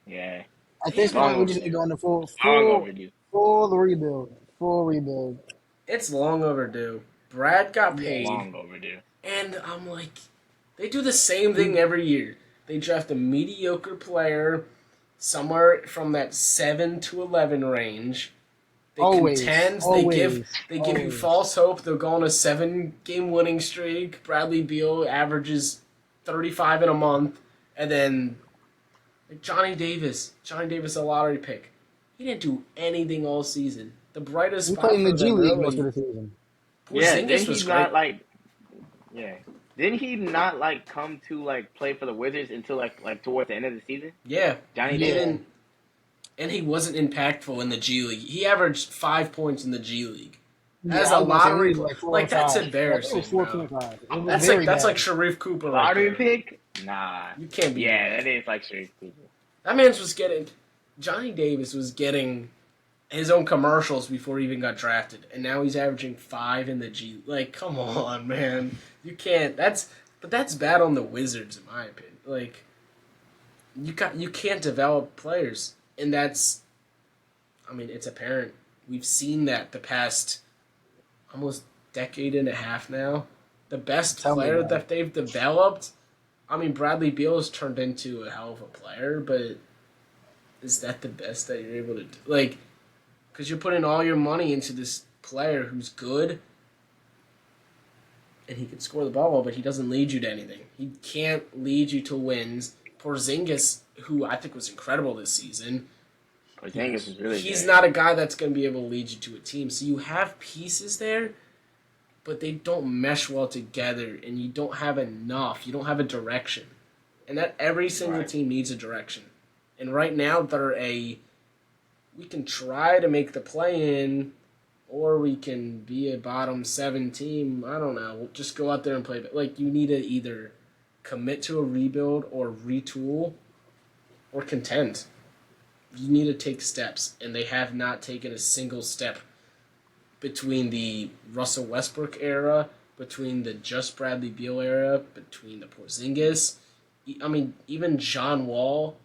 Yeah. At this Long point, we just need overdue. to go into Long overdue. full rebuild. Full rebuild. It's long overdue. Brad got paid. Long overdue. And I'm like, they do the same thing every year. They draft a mediocre player somewhere from that 7 to 11 range. They Always, contend. always, They give you always. false hope. They'll go on a 7-game winning streak. Bradley Beal averages 35 in a month, and then like Johnny Davis, a lottery pick. He didn't do anything all season. The brightest He spot played in the for G them League early. most of the season. Yeah, Porzingis didn't was he great. not like? Yeah, didn't he not like come to like play for the Wizards until like towards the end of the season? Yeah, Johnny he Davis. didn't, and he wasn't impactful in the G League. He averaged 5 points in the G League. As I a was gonna say, lottery, it was like 4 like or that's 5. embarrassing. It was Bro. 4.5. It was very That's bad. like Sharif Cooper right Lottery there. pick? Nah. You can't be. Yeah, that is like Sharif Cooper. That man's was getting. Johnny Davis was getting his own commercials before he even got drafted, and now he's averaging 5 in the G. Like, come on, man. You can't. That's bad on the Wizards, in my opinion. Like, you can't develop players, and that's. I mean, it's apparent. We've seen that the past almost decade and a half now. The best Tell me player about that it. they've developed, I mean, Bradley Beal has turned into a hell of a player, but is that the best that you're able to do? Like, because you're putting all your money into this player who's good and he can score the ball well, but he doesn't lead you to anything. He can't lead you to wins. Porzingis, who I think was incredible this season, Porzingis is really he's good. not a guy that's going to be able to lead you to a team. So you have pieces there, but they don't mesh well together, and you don't have enough. You don't have a direction, and that every single Right. team needs a direction. And right now, we can try to make the play in, or we can be a bottom 7 team. I don't know. Just go out there and play. But like, you need to either commit to a rebuild or retool or contend. You need to take steps, and they have not taken a single step between the Russell Westbrook era, between the just Bradley Beal era, between the Porzingis. I mean, even John Wall,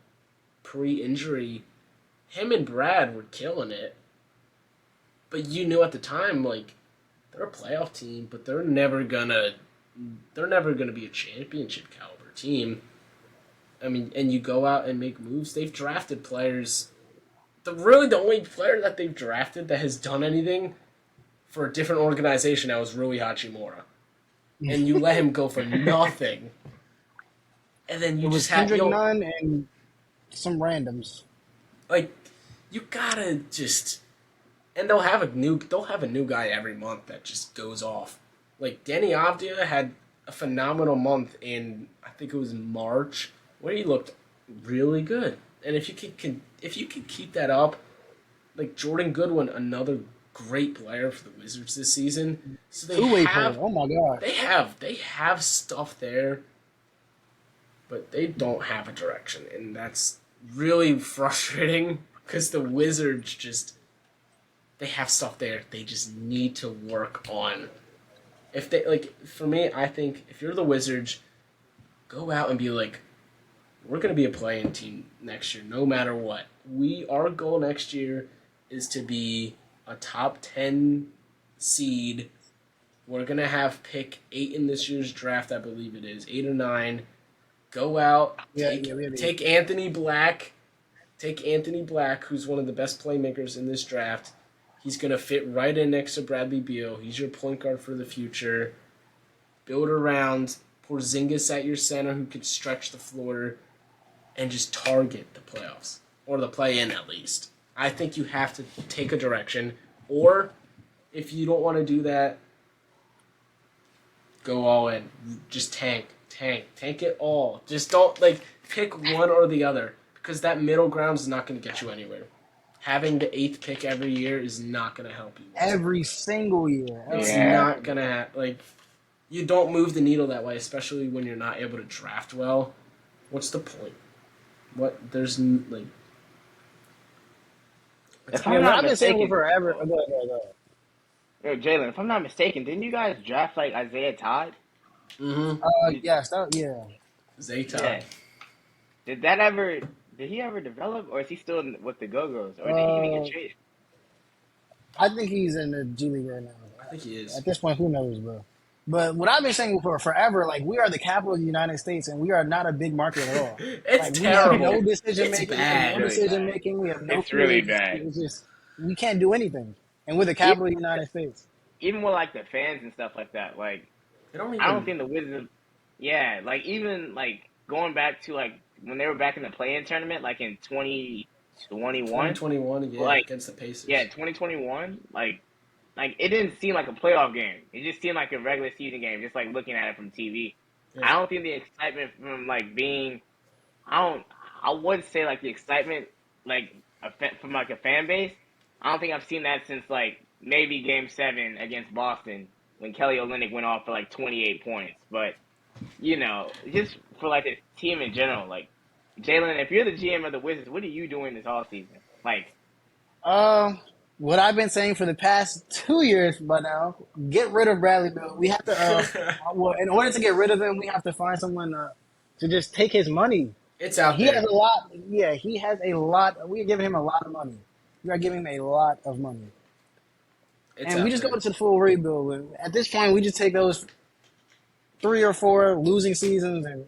pre-injury, him and Brad were killing it. But you knew at the time, like, they're a playoff team, but they're never gonna be a championship caliber team. I mean, and you go out and make moves. They've drafted players. The only player that they've drafted that has done anything for a different organization now is Rui Hachimura, and you let him go for nothing, and then you It was just have Kendrick Nunn and some randoms. like you gotta just, and they'll have a new guy every month that just goes off. Like Danny Avdia had a phenomenal month in I think it was March where he looked really good, and if you could keep that up, like Jordan Goodwin, another great player for the Wizards this season. So Two-way player. Oh my god. they have stuff there, but they don't have a direction, and that's really frustrating because the Wizards they have stuff there. They just need to work on. If they like, for me, I think if you're the Wizards, go out and be like, we're going to be a playing team next year, no matter what. Our goal next year is to be a top 10 seed. We're going to have pick 8 in this year's draft, I believe it is, 8 or 9. Go out, Yeah, we have take Anthony Black. Take Anthony Black, who's one of the best playmakers in this draft. He's going to fit right in next to Bradley Beal. He's your point guard for the future. Build around Porzingis at your center who could stretch the floor and just target the playoffs. Or the play-in, at least. I think you have to take a direction. Or, if you don't want to do that, go all in. Just tank it all. Just don't, pick one or the other. Because that middle ground is not going to get you anywhere. Having the 8th pick every year is not going to help you. Every single year. It's Yeah. not going to you don't move the needle that way, especially when you're not able to draft well. What's the point? If Yeah, I'm what not I've been saying mistaken, forever. Go ahead. yo, Jalen, if I'm not mistaken, didn't you guys draft like Isaiah Todd? Mm-hmm. Yes, yeah. Zaytown. Yeah. Did that ever? Did he ever develop, or is he still with the Go-Go's, or did he even Uh, get traded? I think he's in the G League right now. I think he is. At this point, who knows, bro? But what I've been saying for forever, like we are the capital of the United States, and we are not a big market at all. It's Like we have no terrible. decision It's making. We have no bad. Really decision bad. making. We have no It's really creative. bad. It's just we can't do anything, and we're the Even, capital of the United States. even with like the fans and stuff like that, like They don't I don't even. think the Wizards. Yeah, like even like going back to like when they were back in the play-in tournament, like in 2021, 2021, yeah, like against the Pacers. yeah, 2021, like it didn't seem like a playoff game. It just seemed like a regular season game, just like looking at it from TV. Yeah. I don't think the excitement from like being, I don't, I would say like the excitement like from like a fan base. I don't think I've seen that since like maybe Game 7 against Boston when Kelly Olynyk went off for like 28 points. But just for like a team in general, like Jalen, if you're the GM of the Wizards, what are you doing this all season? Like, What I've been saying for the past 2 years by now, get rid of Bradley Beal. We have to, well, in order to get rid of him, we have to find someone to just take his money. It's out He there. has a lot. Yeah, he has a lot. We're giving him a lot of money. You are giving him a lot of money. It's And we out just go there. into the full rebuild. At this point, we just take those 3 or 4 losing seasons and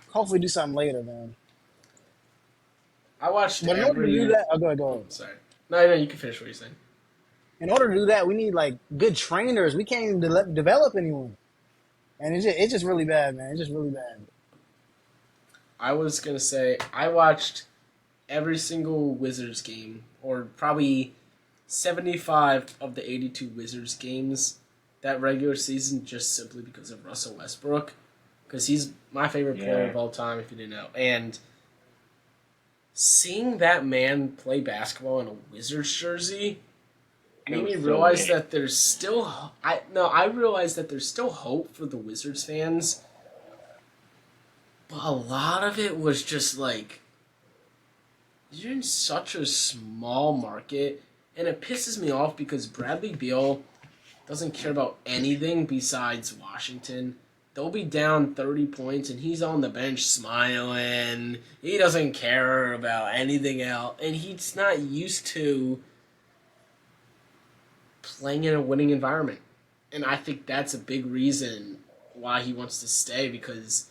hopefully do something later, man. I watched But in order to do every. that, oh, go ahead, go Oh, ahead. sorry. No, you can finish what you're saying. In order to do that, we need like good trainers. We can't even develop anyone, and it's just really bad, man. It's just really bad. I was gonna say I watched every single Wizards game, or probably 75 of the 82 Wizards games that regular season, just simply because of Russell Westbrook, because he's my favorite player Yeah, of all time. If you didn't know, and seeing that man play basketball in a Wizards jersey it made was me so realize lit. that there's still I realized that there's still hope for the Wizards fans, but a lot of it was just like you're in such a small market, and it pisses me off because Bradley Beal doesn't care about anything besides Washington. They'll be down 30 points and he's on the bench smiling. He doesn't care about anything else, and he's not used to playing in a winning environment. And I think that's a big reason why he wants to stay, because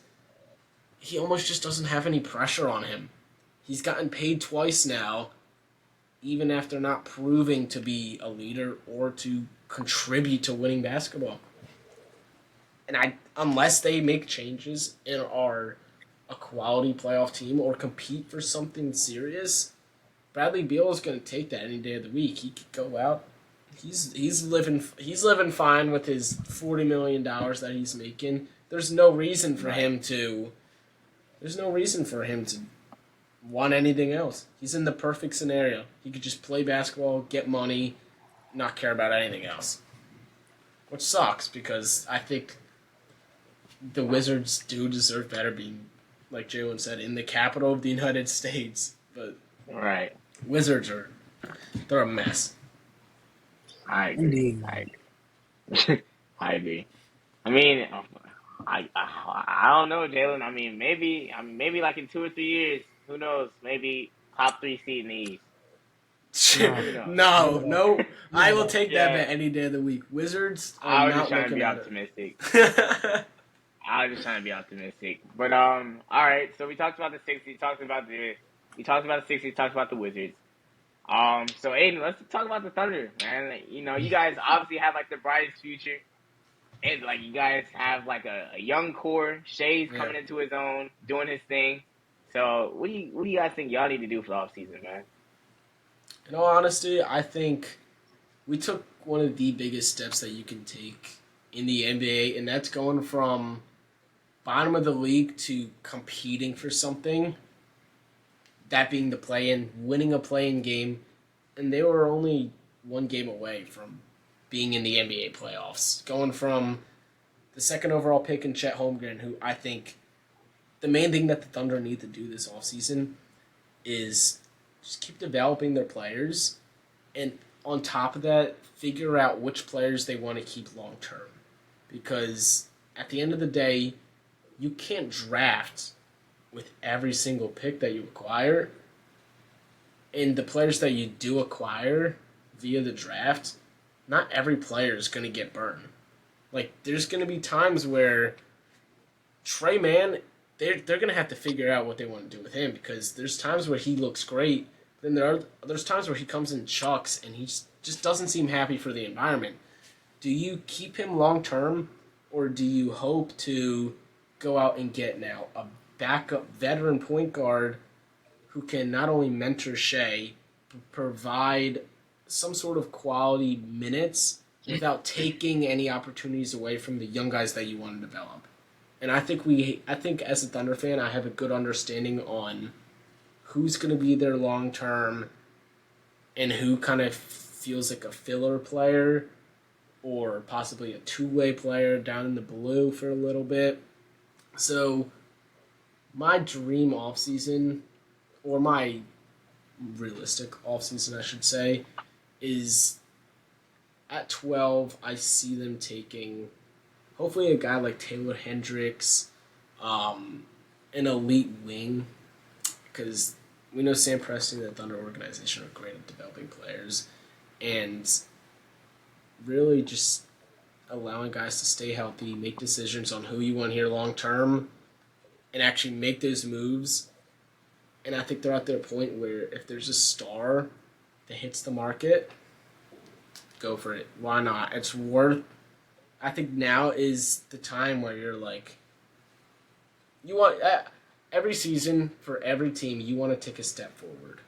he almost just doesn't have any pressure on him. He's gotten paid twice now, even after not proving to be a leader or to contribute to winning basketball. And unless they make changes and are a quality playoff team or compete for something serious, Bradley Beal is going to take that any day of the week. He could go out. He's living fine with his $40 million that he's making. There's no reason for Right. him to. There's no reason for him to want anything else. He's in the perfect scenario. He could just play basketball, get money, not care about anything else. Which sucks because I think the Wizards do deserve better, being, like Jalen said, in the capital of the United States. But Right. Wizards they're a mess. I agree. Indeed, I man. agree. I agree. I mean, I don't know, Jalen. I mean, maybe like in 2 or 3 years, who knows? Maybe top three seed in the East. No, Who knows? never No, that. no. I Never will that. take that Yeah, bet any day of the week. Wizards are I was just not trying to looking be at optimistic. it. I was just trying to be optimistic. But all right. So we talked about the Sixers. We talked about the Sixers. Talked about the Wizards. So Aiden, let's talk about the Thunder, man. Like, you guys obviously have like the brightest future, and like you guys have like a young core. Shay's Yeah. coming into his own, doing his thing. So what do you guys think y'all need to do for the offseason, man? In all honesty, I think we took one of the biggest steps that you can take in the NBA, and that's going from bottom of the league to competing for something. That being the play-in, winning a play-in game, and they were only one game away from being in the NBA playoffs. Going from the second overall pick in Chet Holmgren, who I think the main thing that the Thunder need to do this offseason is just keep developing their players, and on top of that, figure out which players they want to keep long term. Because at the end of the day, you can't draft with every single pick that you acquire. And the players that you do acquire via the draft, not every player is going to get burned. Like, there's going to be times where Trey Mann, they're going to have to figure out what they want to do with him, because there's times where he looks great, then there's times where he comes in chucks and he just doesn't seem happy for the environment. Do you keep him long term, or do you hope to go out and get now a backup veteran point guard who can not only mentor Shea, but provide some sort of quality minutes without taking any opportunities away from the young guys that you want to develop? And I think as a Thunder fan, I have a good understanding on who's going to be there long term and who kind of feels like a filler player or possibly a two-way player down in the blue for a little bit. So my dream offseason, or my realistic offseason I should say, is at 12 I see them taking hopefully a guy like Taylor Hendricks, an elite wing, because we know Sam Presti and the Thunder organization are great at developing players, and really just allowing guys to stay healthy, make decisions on who you want here long term, and actually make those moves. And I think they're at their point where if there's a star that hits the market, go for it. Why not? It's worth. I think now is the time where you're like, you want every season for every team, you want to take a step forward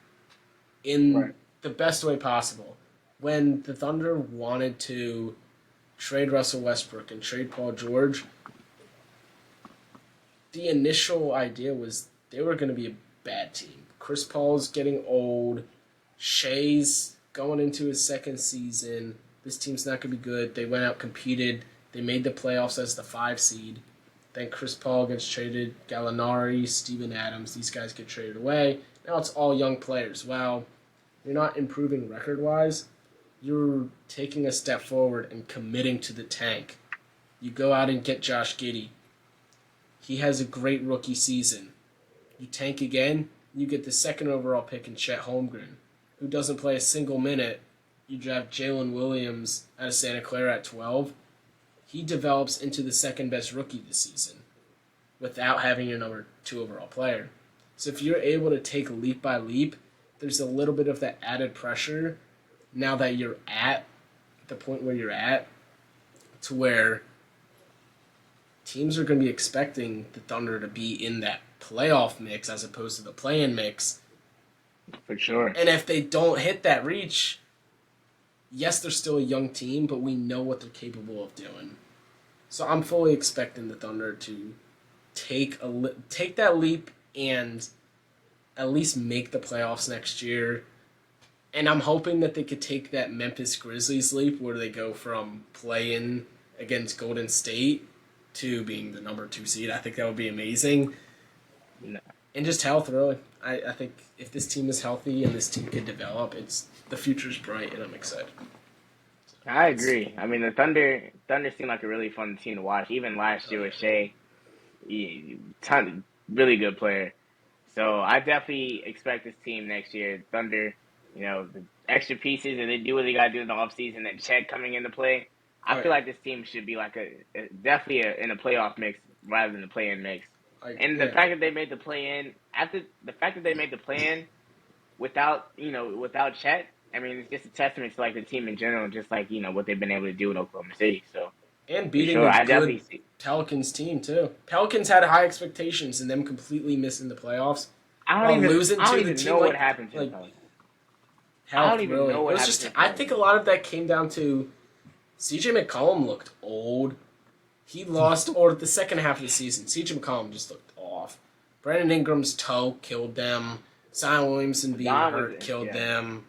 Right. in the best way possible. When the Thunder wanted to trade Russell Westbrook and trade Paul George, the initial idea was they were going to be a bad team. Chris Paul's getting old. Shea's going into his second season. This team's not going to be good. They went out, competed. They made the playoffs as the 5 seed. Then Chris Paul gets traded. Gallinari, Steven Adams, these guys get traded away. Now it's all young players. Well, you're not improving record-wise. You're taking a step forward and committing to the tank. You go out and get Josh Giddey. He has a great rookie season. You tank again, you get the second overall pick in Chet Holmgren, who doesn't play a single minute. You draft Jalen Williams out of Santa Clara at 12. He develops into the second best rookie this season without having your number 2 overall player. So if you're able to take leap by leap, there's a little bit of that added pressure now that you're at the point where you're at, to where teams are going to be expecting the Thunder to be in that playoff mix as opposed to the play-in mix. For sure. And if they don't hit that reach, yes, they're still a young team, but we know what they're capable of doing. So I'm fully expecting the Thunder to take that leap and at least make the playoffs next year. And I'm hoping that they could take that Memphis Grizzlies leap where they go from play-in against Golden State to being the number 2 seed. I think that would be amazing. No. And just health, really. I think if this team is healthy and this team can develop, the future's bright, and I'm excited. I agree. I mean, the Thunder seem like a really fun team to watch. Even last year with Shea, really good player. So I definitely expect this team next year, Thunder, the extra pieces, and they do what they got to do in the offseason, and Chet coming into play. I feel like this team should be like definitely in a playoff mix rather than a play-in mix. And the fact that they made the play-in, after the fact that they made the play-in without Chet, I mean, it's just a testament to like the team in general, just like what they've been able to do in Oklahoma City. So and beating sure, a good Pelicans team too. Pelicans had high expectations, and them completely missing the playoffs. I don't even know what happened to like, the Pelicans. Health, I don't even really. know what It was happened just. to the I think a lot of that came down to CJ McCollum looked old. He lost, or the second half of the season, CJ McCollum just looked off. Brandon Ingram's toe killed them. Zion Williamson being hurt killed them.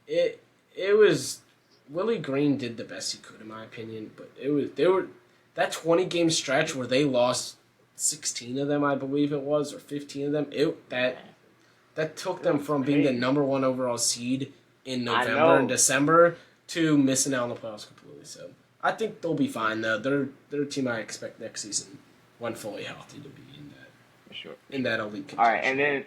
It was Willie Green did the best he could in my opinion, but they were that 20-game stretch where they lost 16 of them, I believe it was, or 15 of them. That took them from being the number 1 overall seed in November and December to missing out on the playoffs completely. So I think they'll be fine though. They're a team I expect next season, when fully healthy, to be in that in that elite contention. All right, and then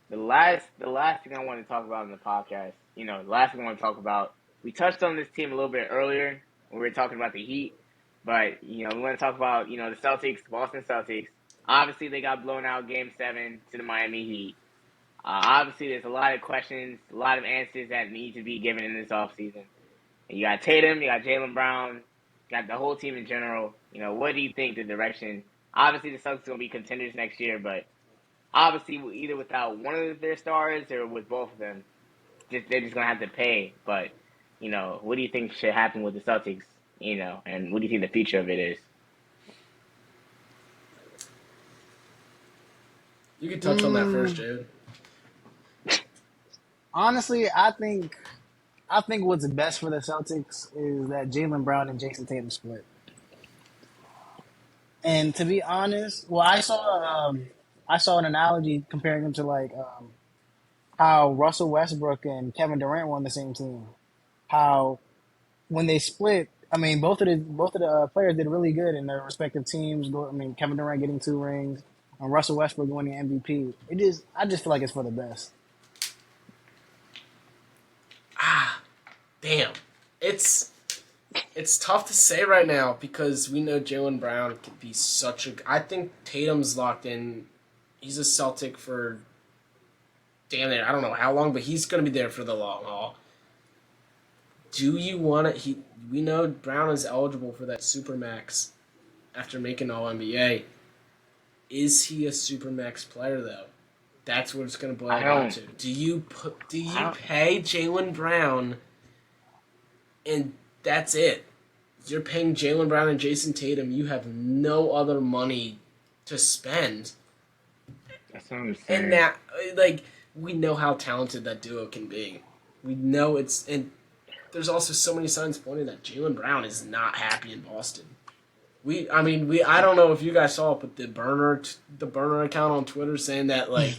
the last thing I want to talk about in the podcast, the last thing I want to talk about, we touched on this team a little bit earlier when we were talking about the Heat, but we want to talk about the Celtics, Boston Celtics. Obviously, they got blown out Game 7 to the Miami Heat. Obviously, there's a lot of questions, a lot of answers that need to be given in this offseason. And you got Tatum, you got Jalen Brown, you got the whole team in general. What do you think the direction? Obviously, the Celtics are going to be contenders next year, but obviously, either without one of their stars or with both of them, they're just going to have to pay. But, what do you think should happen with the Celtics, and what do you think the future of it is? You can touch on that first, Jared. Honestly, I think what's best for the Celtics is that Jalen Brown and Jason Tatum split. And to be honest, well, I saw an analogy comparing them to like how Russell Westbrook and Kevin Durant were on the same team. How when they split, I mean, both of the players did really good in their respective teams. I mean, Kevin Durant getting 2 rings, on Russell Westbrook winning MVP. I just feel like it's for the best. Damn, it's it's tough to say right now because we know Jaylen Brown could be such a. I think Tatum's locked in. He's a Celtic for damn it. I don't know how long, but he's going to be there for the long haul. Do you want to? We know Brown is eligible for that supermax after making All NBA. Is he a supermax player though? That's what it's going to I boil down don't. to. Do you I don't. pay Jaylen Brown, and that's it? You're paying Jaylen Brown and Jason Tatum. You have no other money to spend, That's what I'm and saying. now like we know how talented that duo can be. We know and there's also so many signs pointing that Jaylen Brown is not happy in Boston. I don't know if you guys saw it, but the burner account on Twitter saying that like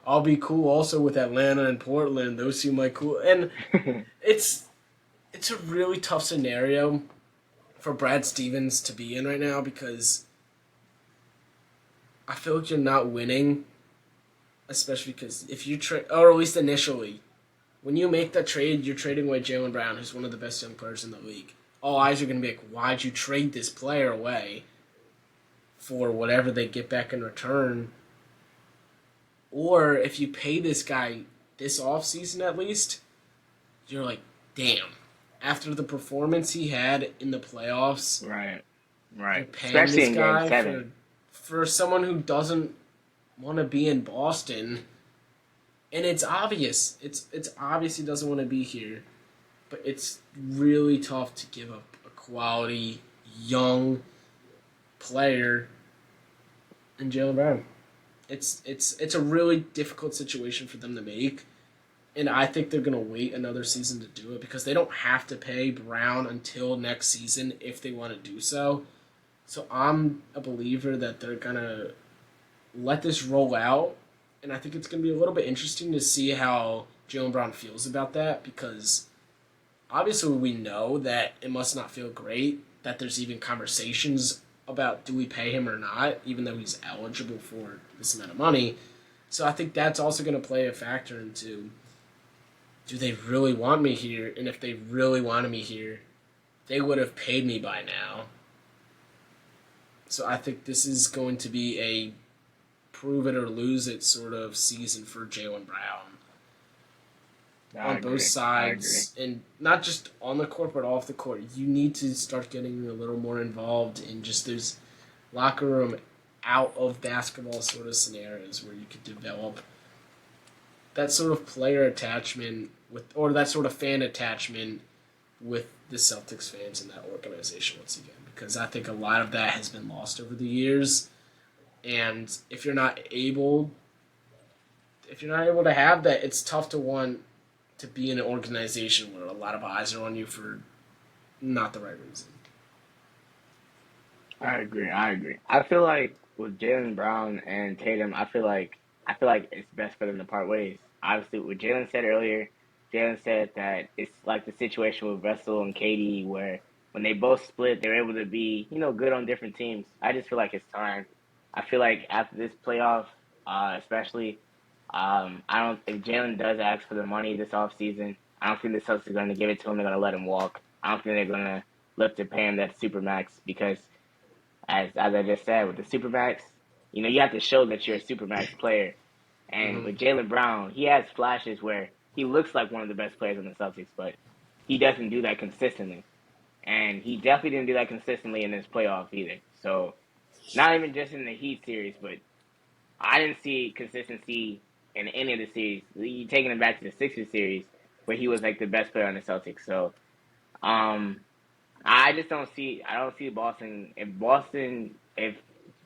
I'll be cool also with Atlanta and Portland. Those seem like cool, and it's it's a really tough scenario for Brad Stevens to be in right now because I feel like you're not winning, especially because if you trade, or at least initially, when you make that trade, you're trading away Jaylen Brown, who's one of the best young players in the league. All eyes are going to be like, why'd you trade this player away for whatever they get back in return? Or if you pay this guy this offseason at least, you're like, damn. After the performance he had in the playoffs, Right. you're Right. paying Especially this in Game guy Seven. for someone who doesn't want to be in Boston, and it's obvious. It's obvious he doesn't want to be here, but it's really tough to give up a quality young player in Jaylen Brown. It's a really difficult situation for them to make, and I think they're gonna wait another season to do it because they don't have to pay Brown until next season if they want to do so. So I'm a believer that they're gonna let this roll out, and I think it's going to be a little bit interesting to see how Jaylen Brown feels about that because obviously we know that it must not feel great that there's even conversations about do we pay him or not, even though he's eligible for this amount of money. So I think that's also going to play a factor into do they really want me here, and if they really wanted me here, they would have paid me by now. So I think this is going to be a prove it or lose it sort of season for Jaylen Brown I on both agree. I agree. sides, and not just on the court but off the court. You need to start getting a little more involved in just those locker room, out of basketball sort of scenarios where you could develop that sort of player attachment with, or that sort of fan attachment with the Celtics fans in that organization once again, because I think a lot of that has been lost over the years. And if you're not able to have that, it's tough to want to be in an organization where a lot of eyes are on you for not the right reason. I agree. I agree. I feel like with Jalen Brown and Tatum, I feel like it's best for them to part ways. Obviously, what Jalen said earlier, Jalen said that it's like the situation with Russell and Katie, where when they both split, they're able to be good on different teams. I just feel like it's time. I feel like after this playoff, especially, I don't. If Jalen does ask for the money this offseason, I don't think the Celtics are going to give it to him. They're going to let him walk. I don't think they're going to look to pay him that super max because as I just said, with the Supermax, you have to show that you're a Supermax player. And Mm-hmm. with Jalen Brown, he has flashes where he looks like one of the best players on the Celtics, but he doesn't do that consistently. And he definitely didn't do that consistently in this playoff either. So not even just in the Heat series, but I didn't see consistency in any of the series. You taking him back to the Sixers series, where he was like the best player on the Celtics. So um, I just don't see. I don't see Boston. If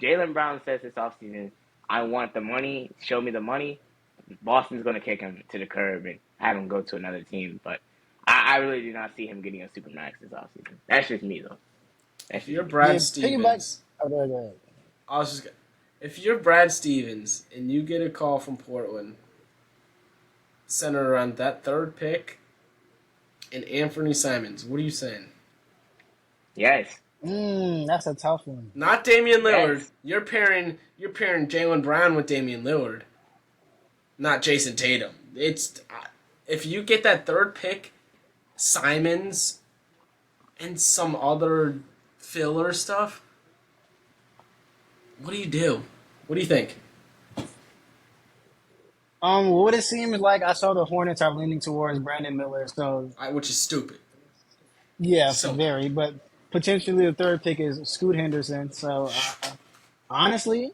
Jalen Brown says this offseason, I want the money. Show me the money. Boston's going to kick him to the curb and have him go to another team. But I really do not see him getting a supermax this offseason. That's just me, though. That's If just you're me. Brad Yeah, piggyback. Stevens, Oh, go ahead, go ahead. I was just if you're Brad Stevens and you get a call from Portland centered around that third pick and Anthony Simons, what are you saying? Yes. That's a tough one. Not Damian Lillard. That's You're pairing Jalen Brown with Damian Lillard, not Jason Tatum. It's if you get that third pick, Simons and some other filler stuff. What do you do? What do you think? What it seems like I saw the Hornets are leaning towards Brandon Miller, so Which is stupid. yeah, So dumb. very. But potentially the third pick is Scoot Henderson. So honestly,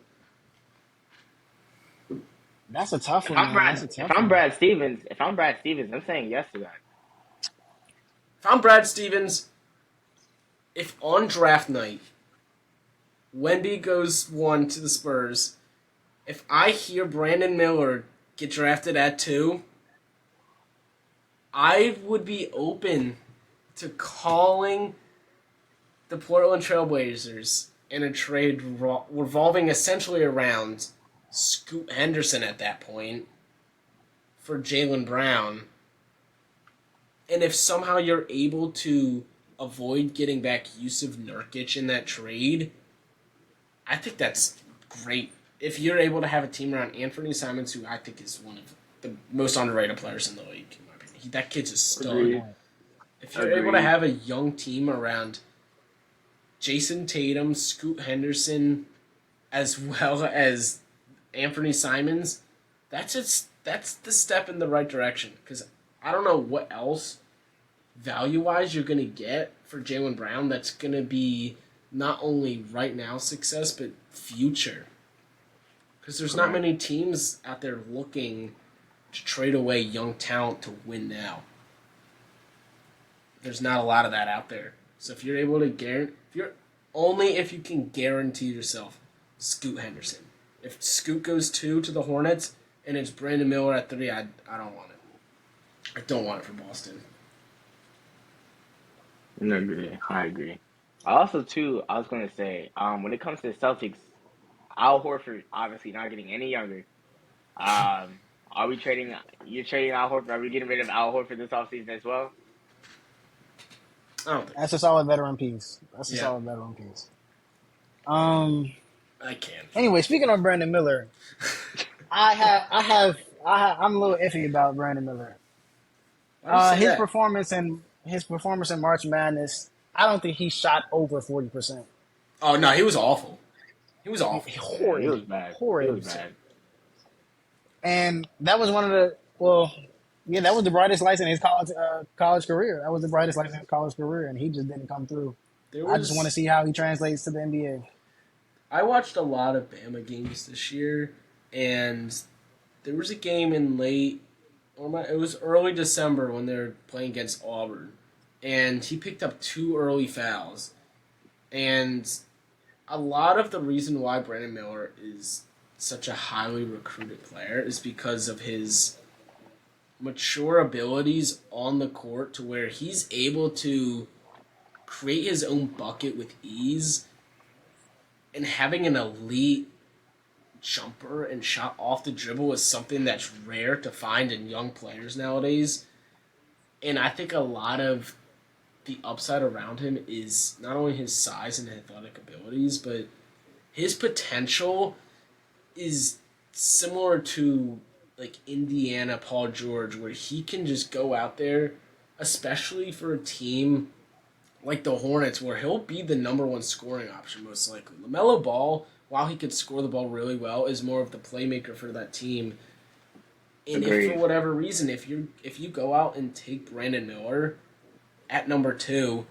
that's a tough one, man. That's a tough one. If I'm Brad Stevens, I'm saying yes to that. If I'm Brad Stevens, if on draft night Wemby goes 1 to the Spurs, if I hear Brandon Miller get drafted at 2, I would be open to calling the Portland Trailblazers in a trade revolving essentially around Scoot Henderson at that point for Jalen Brown. And if somehow you're able to avoid getting back Yusuf Nurkic in that trade, I think that's great. If you're able to have a team around Anthony Simons, who I think is one of the most underrated players in the league, in my opinion. That kid's a Good stud. Agreed. point. If you're able to Agreed. have a young team around Jason Tatum, Scoot Henderson, as well as Anthony Simons, that's the step in the right direction. Because I don't know what else value-wise you're going to get for Jalen Brown that's going to be not only right now success, but future. Because there's not Correct. many teams out there looking to trade away young talent to win now. There's not a lot of that out there. So if you're able to if you can guarantee yourself Scoot Henderson. If Scoot goes 2 to the Hornets and it's Brandon Miller at 3, I don't want it. I don't want it for Boston. No, agree. I agree. Also, too, I was going to say, when it comes to the Celtics, Al Horford obviously not getting any younger. Are we trading? You're trading Al Horford? Are we getting rid of Al Horford this offseason as well? I don't think That's so. a solid veteran piece. That's a Yeah, solid veteran piece. Um. I can. Anyway, speaking of Brandon Miller, I'm a little iffy about Brandon Miller. Why do you say His that? performance in March Madness, I don't think he shot over 40%. Oh no, he was awful. He was awful. Yeah, he Horrid, was bad. He was horrid. bad. And that was one of the yeah, that was the brightest lights in his college career. That was the brightest lights in his college career, and he just didn't come through. There I just want to was see how he translates to the NBA. I watched a lot of Bama games this year, and there was a game in it was early December when they were playing against Auburn, and he picked up 2 early fouls. And a lot of the reason why Brandon Miller is such a highly recruited player is because of his mature abilities on the court to where he's able to create his own bucket with ease, and having an elite jumper and shot off the dribble is something that's rare to find in young players nowadays. And I think a lot of the upside around him is not only his size and athletic abilities, but his potential is similar to like Indiana Paul George, where he can just go out there, especially for a team like the Hornets, where he'll be the number one scoring option most likely. LaMelo Ball, while he could score the ball really well, is more of the playmaker for that team. And if for Agreed. whatever reason, if you go out and take Brandon Miller at number 2,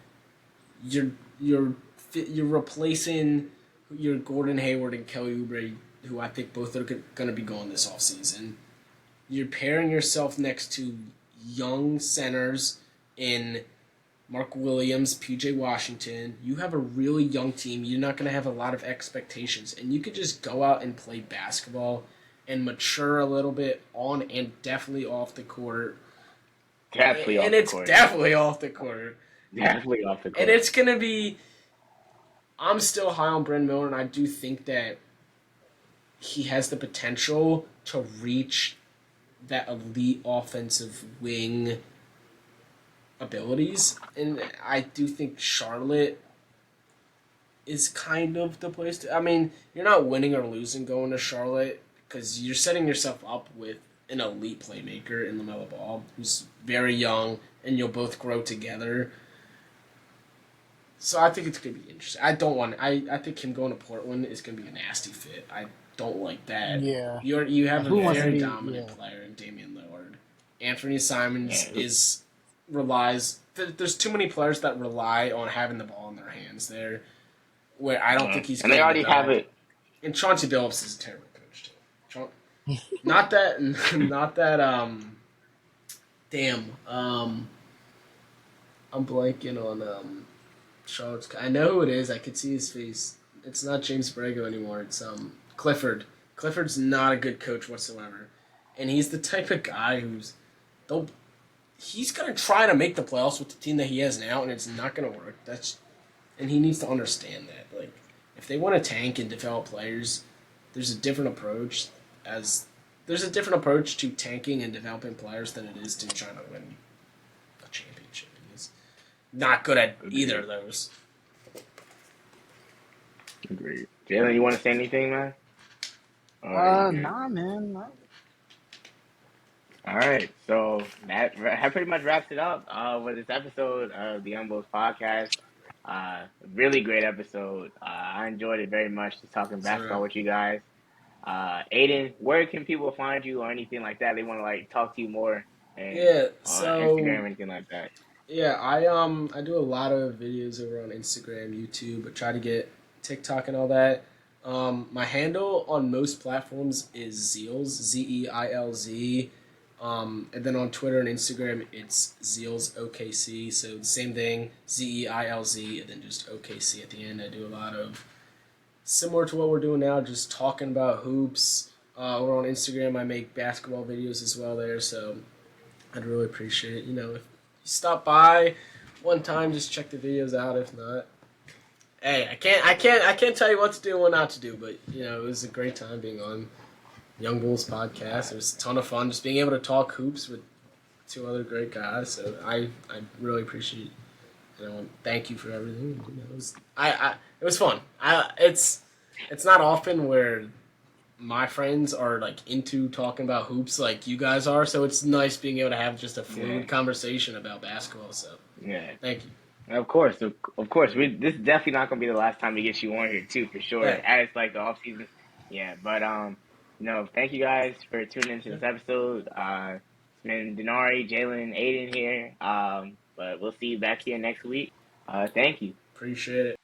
you're you're you're replacing your Gordon Hayward and Kelly Oubre, who I think both are going to be going this offseason. You're pairing yourself next to young centers in Mark Williams, PJ Washington. You have a really young team. You're not going to have a lot of expectations. And you could just go out and play basketball and mature a little bit on and definitely off the court. Definitely And off the it's court. definitely off the court. Definitely off the And court. it's going to be. I'm still high on Brent Miller, and I do think that he has the potential to reach that elite offensive wing abilities. And I do think Charlotte is kind of the place to. I mean, you're not winning or losing going to Charlotte because you're setting yourself up with an elite playmaker in LaMelo Ball who's very young, and you'll both grow together. So I think it's gonna be interesting. I don't want. I think him going to Portland is gonna be a nasty fit. I don't like that. Yeah. You have And a who wants to very be? dominant Yeah. player in Damian Lillard. Anthony Simons Yeah, is relies. There's too many players that rely on having the ball in their hands there, where I don't think he's and they going to already have develop. it. And Chauncey Billups is a terrible coach too. Not that, not that. Damn. I'm blanking on Charlotte's. I know who it is. I could see his face. It's not James Borrego anymore. It's Clifford. Clifford's not a good coach whatsoever, and he's the type of guy who's they'll he's gonna try to make the playoffs with the team that he has now, and it's not gonna work. And he needs to understand that. Like, if they want to tank and develop players, there's a different approach as there's a different approach to tanking and developing players than it is to trying to win a championship. He's not good at either of those. Agreed. Jalen, you want to say anything, man? You good? Nah, man. Nah. All right, so that pretty much wraps it up with this episode of the Youngbouls podcast. Really great episode. I enjoyed it very much, just talking So basketball with you guys. Aiden, where can people find you or anything like that? They want to like talk to you more and yeah, on so Instagram or anything like that. yeah, I do a lot of videos over on Instagram, YouTube, but try to get TikTok and all that. My handle on most platforms is Zeals, Zeilz. And then on Twitter and Instagram, it's Zeals OKC. So the same thing, Zeilz, and then just OKC at the end. I do a lot of similar to what we're doing now, just talking about hoops. Over on Instagram, I make basketball videos as well there. So I'd really appreciate it. If you stop by one time, just check the videos out. If not, hey, I can't tell you what to do and what not to do. But it was a great time being on Youngbouls podcast. It was a ton of fun just being able to talk hoops with two other great guys. So I really appreciate thank you for everything. It was fun. It's not often where my friends are like into talking about hoops like you guys are, so it's nice being able to have just a Yeah, fluid conversation about basketball. So yeah. thank you. Of course, of course. This is definitely not gonna be the last time we get you on here too, for sure. Yeah, As like the off season, yeah. But thank you guys for tuning into sure. this episode. It's been Denari, Jalen, Aiden here. But we'll see you back here next week. Thank you. Appreciate it.